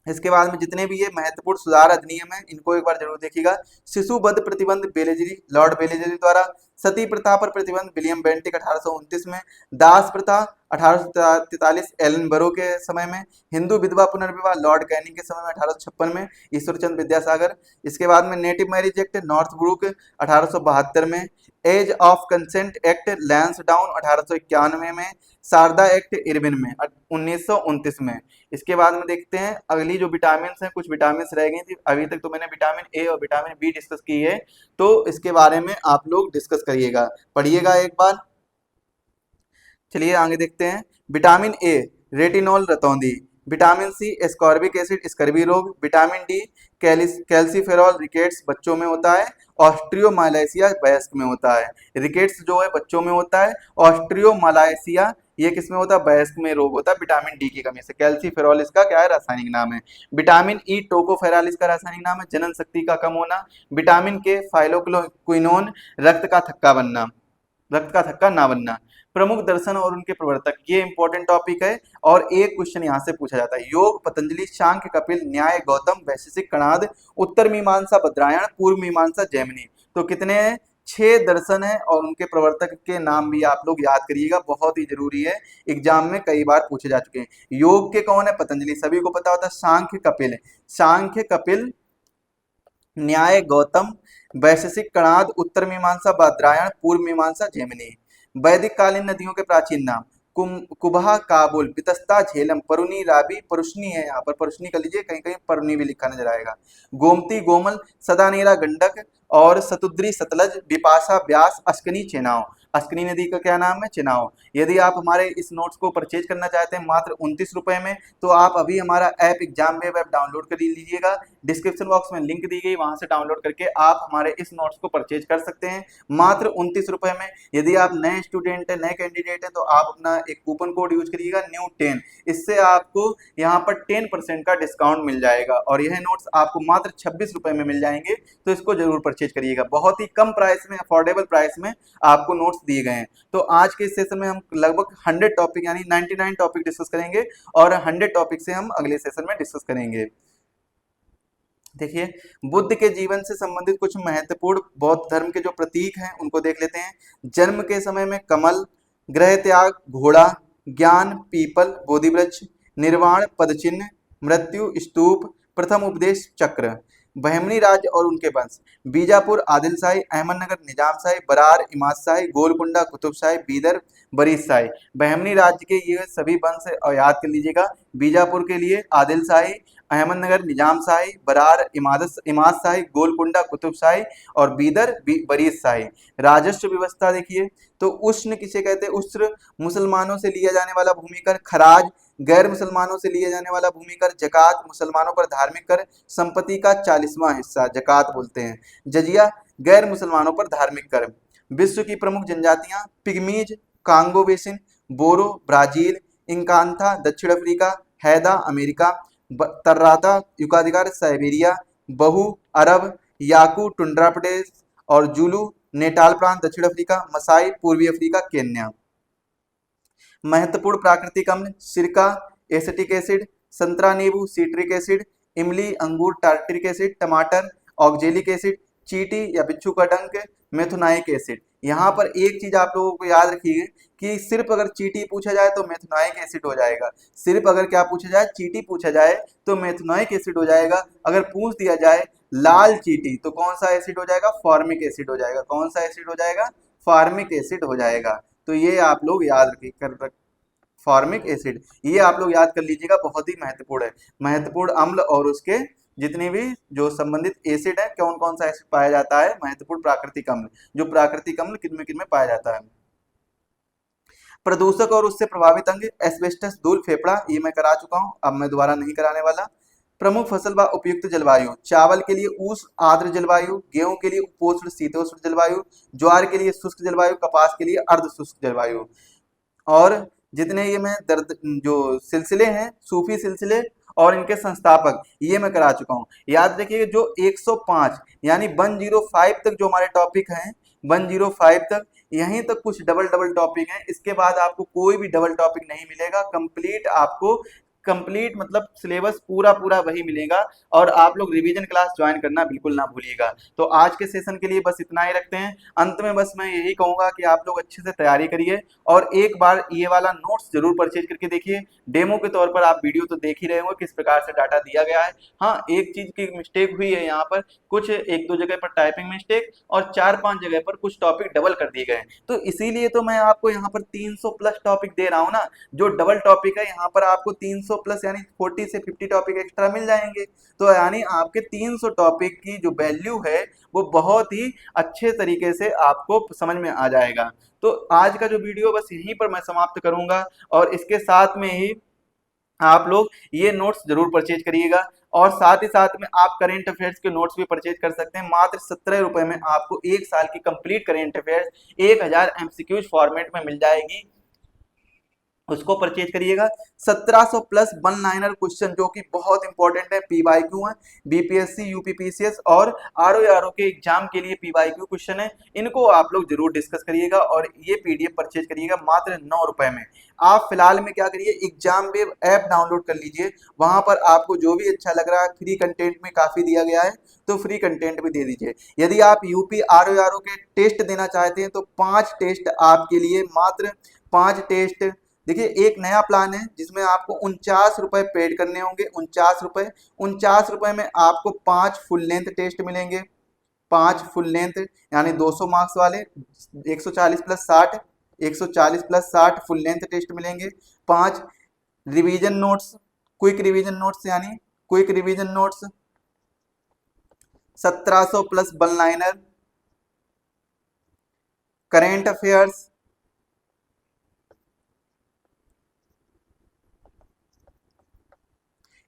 इसके बाद में जितने भी ये महत्वपूर्ण सुधार अधिनियम है, इनको एक बार जरूर देखिएगा। शिशु वध प्रतिबंध बेलेजरी लॉर्ड बेलेजरी द्वारा। सती प्रथा पर प्रतिबंध विलियम बेंटिक 1829 में। दास प्रथा 1843 एलन बरो के समय में। हिंदू विधवा पुनर्विवाह लॉर्ड कैनिंग के समय में 1856 में, ईश्वरचंद विद्यासागर। इसके बाद में नेटिव मैरिज एक्ट नॉर्थब्रुक 1872 में। Age of consent act Lansdowne 1891 में। शारदा एक्ट इरविन में 1929 में। इसके बाद में देखते हैं अगली जो विटामिन हैं, कुछ विटामिन रह गई थी अभी तक, तो मैंने विटामिन ए और विटामिन बी डिस्कस की है, तो इसके बारे में आप लोग डिस्कस करिएगा, पढ़िएगा एक बार। चलिए आगे देखते हैं। विटामिन ए रेटिनॉल रतौंधी। Vitamin C ascorbic acid scurvy रोग। विटामिन डी कैल्सीफेरॉल रिकेट्स बच्चों में होता है। ऑस्ट्रियोमालाइसिया वयस्क में होता है। रिकेट्स जो है बच्चों में होता है, ऑस्ट्रियोमालाइसिया ये किसमें होता है, वयस्क में रोग होता है विटामिन डी की कमी से। कैल्सीफेरॉल इसका क्या है, रासायनिक नाम है। विटामिन ई टोकोफेरॉल इसका रासायनिक नाम है, जनन शक्ति का कम होना। विटामिन के फाइलोक्विनोन रक्त का थक्का बनना, रक्त का थक्का ना बनना। प्रमुख दर्शन और उनके प्रवर्तक, ये इंपॉर्टेंट टॉपिक है और एक क्वेश्चन यहाँ से पूछा जाता है। योग पतंजलि, सांख्य कपिल, न्याय गौतम, वैशेषिक कणाद, उत्तर मीमांसा बद्रायण, पूर्व मीमांसा जैमिनी। तो कितने हैं, 6 दर्शन है और उनके प्रवर्तक के नाम भी आप लोग याद करिएगा, बहुत ही जरूरी है, एग्जाम में कई बार पूछे जा चुके हैं। योग के कौन है, पतंजलि सभी को पता होता है। सांख्य कपिल, सांख्य कपिल, न्याय गौतम, वैशेषिक कणाद, उत्तर मीमांसा बद्रायण, पूर्व मीमांसा जैमिनी। वैदिक कालीन नदियों के प्राचीन नाम, कुबहा, काबुल, बितस्ता, झेलम, परुनी, राबी, परुष्णी है, यहाँ पर परुष्णी कर लीजिए, कहीं कहीं परुनी भी लिखा नजर आएगा। गोमती, गोमल, सदानेरा, गंडक और सतुद्री, सतलज, बिपाशा, ब्यास, अश्कनी, चेनाव। अश्कनी नदी का क्या नाम है, चेनाव। यदि आप हमारे इस नोट्स को परचेज करना चाहते हैं मात्र 29 रुपए में, तो आप अभी हमारा app exam web app download कर लीजिएगा, डिस्क्रिप्शन बॉक्स में लिंक दी गई, वहां से डाउनलोड करके आप हमारे इस नोट्स को परचेज कर सकते हैं मात्र 29 रुपए में। यदि आप नए स्टूडेंट हैं, नए कैंडिडेट हैं, तो आप अपना एक कूपन कोड यूज करिएगा न्यू 10, इससे आपको यहाँ पर 10% का डिस्काउंट मिल जाएगा और यह नोट्स आपको मात्र 26 रुपए में मिल जाएंगे, तो इसको जरूर परचेज करिएगा। बहुत ही कम प्राइस में, अफोर्डेबल प्राइस में आपको नोट्स दिए गए हैं। तो आज के इस सेशन में हम लगभग 100 टॉपिक यानी 99 टॉपिक डिस्कस करेंगे और 100 टॉपिक से हम अगले सेशन में डिस्कस करेंगे। देखिए, बुद्ध के जीवन से संबंधित कुछ महत्वपूर्ण बौद्ध धर्म के जो प्रतीक हैं उनको देख लेते हैं। जन्म के समय में कमल, ग्रह त्याग घोड़ा, ज्ञान पीपल बोधि वृक्ष, निर्वाण पदचिन्ह, मृत्यु स्तूप, प्रथम उपदेश चक्र। बहमनी राज्य और उनके वंश, बीजापुर आदिल शाही, अहमदनगर निजाम शाही, बरार इमाद शाही, गोलकुंडा कुतुब शाही, बीदर बरीद शाही। बहमनी राज्य के ये सभी वंश याद कर लीजिएगा। बीजापुर के लिए आदिल शाही, अहमदनगर निजाम शाही, बरार इमाद शाही, गोलकुंडा कुतुब शाही और बीदर बरीद शाही। राजस्व व्यवस्था देखिए, तो उष्ण किसे कहते हैं, उष्ण मुसलमानों से लिया जाने वाला भूमि कर, खराज गैर मुसलमानों से लिए जाने वाला भूमि कर, जकात मुसलमानों पर धार्मिक कर, संपत्ति का 40वां हिस्सा जकात बोलते हैं, जजिया गैर मुसलमानों पर धार्मिक कर। विश्व की प्रमुख जनजातियां, पिग्मीज कांगो बेसिन, बोरो ब्राजील, इंकांथा दक्षिण अफ्रीका, हैदा अमेरिका, तर्राता युगाधिकार साइबेरिया, बहु अरब, याकू टुंड्रा प्रदेश और जुलू नेटाल प्रांत दक्षिण अफ्रीका, मसाई पूर्वी अफ्रीका, केन्या। महत्वपूर्ण प्राकृतिक अम्ल, सिरका एसिटिक एसिड, संतरा नींबू सीट्रिक एसिड, इमली अंगूर टार्ट्रिक एसिड, टमाटर ऑक्जेलिक एसिड, चींटी या बिच्छू का डंक मेथोनाइक एसिड। यहाँ पर एक चीज आप लोगों को याद रखिए कि सिर्फ अगर चींटी पूछा जाए तो मेथोनाइक एसिड हो जाएगा, सिर्फ अगर क्या पूछा जाए, चींटी पूछा जाए तो मेथोनाइक एसिड हो जाएगा। अगर पूछ दिया जाए लाल चींटी तो कौन सा एसिड हो जाएगा, फॉर्मिक एसिड हो जाएगा। कौन सा एसिड हो जाएगा, फॉर्मिक एसिड हो जाएगा। तो ये आप लोग याद रखिए, फॉर्मिक एसिड ये आप लोग याद कर लीजिएगा, बहुत ही महत्वपूर्ण है। महत्वपूर्ण अम्ल और उसके जितने भी जो संबंधित एसिड है, कौन कौन सा एसिड पाया जाता है, महत्वपूर्ण प्राकृतिक अम्ल, जो प्राकृतिक अम्ल किनमें पाया जाता है। प्रदूषक और उससे प्रभावित अंग, एस्बेस्टस, धूल, फेफड़ा, ये मैं करा चुका हूं, अब मैं दोबारा नहीं कराने वाला। प्रमुख फसल व उपयुक्त जलवायु, चावल के लिए उष्ण आर्द्र जलवायु, गेहूं के लिए उपोष्ण शीतोष्ण जलवायु, ज्वार के लिए शुष्क जलवायु, कपास के लिए अर्ध शुष्क जलवायु। और जितने ये मैं दर्द जो सिलसिले हैं, सूफी सिलसिले और इनके संस्थापक, ये मैं करा चुका हूं। याद रखिए जो 105 यानी 105 तक जो हमारे टॉपिक हैं, 105 तक, यहीं तक कुछ डबल टॉपिक हैं, इसके बाद आपको कोई भी डबल टॉपिक नहीं मिलेगा। कंप्लीट आपको कंप्लीट मतलब सिलेबस पूरा पूरा वही मिलेगा। और आप लोग रिवीजन क्लास ज्वाइन करना बिल्कुल ना भूलिएगा। तो आज के सेशन के लिए बस इतना ही रखते हैं। अंत में बस मैं यही कहूंगा कि आप लोग अच्छे से तैयारी करिए और एक बार ये वाला नोट्स जरूर परचेज करके देखिए। डेमो के तौर पर आप वीडियो तो देख ही रहे होंगे किस प्रकार से डाटा दिया गया है। हाँ, एक चीज की मिस्टेक हुई है यहाँ पर, कुछ एक दो जगह पर टाइपिंग मिस्टेक और 4-5 जगह पर कुछ टॉपिक डबल कर दिए गए। तो इसीलिए तो मैं आपको यहाँ पर 300 प्लस टॉपिक दे रहा हूँ ना। जो डबल टॉपिक है यहाँ पर आपको 300 प्लस यानी 40 से 50 टॉपिक एक्स्ट्रा मिल जाएंगे। तो यानी आपके 300 टॉपिक की जो वैल्यू है वो बहुत ही अच्छे तरीके से आपको समझ में आ जाएगा। तो आज का जो वीडियो बस यहीं पर मैं समाप्त करूंगा और इसके साथ में ही आप लोग ये नोट्स जरूर परचेज करिएगा। और साथ ही साथ में आप करेंट अफेयर्स के नोट्स भी परचेज कर सकते हैं। मात्र 17 रुपए में आपको एक साल की complete current affairs 1000 MCQs format में मिल जाएगी, उसको परचेज करिएगा। 1700 प्लस वन लाइनर क्वेश्चन जो कि बहुत इंपॉर्टेंट है, पीवाईक्यू है, बीपीएससी यूपीपीसीएस और आरओ के एग्जाम के लिए पीवाईक्यू क्वेश्चन है। इनको आप लोग जरूर डिस्कस करिएगा और ये पीडीएफ परचेज करिएगा मात्र 9 रुपए में। आप फिलहाल में क्या करिए, एग्जाम वेव ऐप डाउनलोड कर लीजिए। वहां पर आपको जो भी अच्छा लग रहा है, फ्री कंटेंट में काफी दिया गया है, तो फ्री कंटेंट भी दे दीजिए। यदि आप यूपी आरओ के टेस्ट देना चाहते हैं तो 5 टेस्ट आपके लिए, मात्र 5 टेस्ट। देखिए, एक नया प्लान है जिसमें आपको 49 रुपए पेड करने होंगे। 49 रुपए में आपको 5 फुल लेंथ टेस्ट मिलेंगे। 5 फुल लेंथ यानी 200 मार्क्स वाले, 140 plus 60, 140 plus 60 full length test मिलेंगे। 5 revision notes, quick revision notes यानी quick revision notes, 1700 plus one liner, current affairs,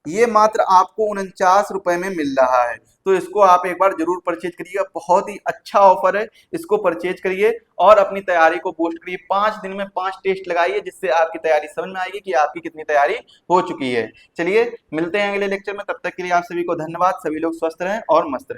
ये मात्र आपको 49 रुपए में मिल रहा है। तो इसको आप एक बार जरूर परचेज करिएगा, बहुत ही अच्छा ऑफर है, इसको परचेज करिए और अपनी तैयारी को बूस्ट करिए। 5 दिन में 5 टेस्ट लगाइए, जिससे आपकी तैयारी समझ में आएगी कि आपकी कितनी तैयारी हो चुकी है। चलिए मिलते हैं अगले लेक्चर में, तब तक के लिए आप सभी को धन्यवाद। सभी लोग स्वस्थ रहें और मस्त रहें।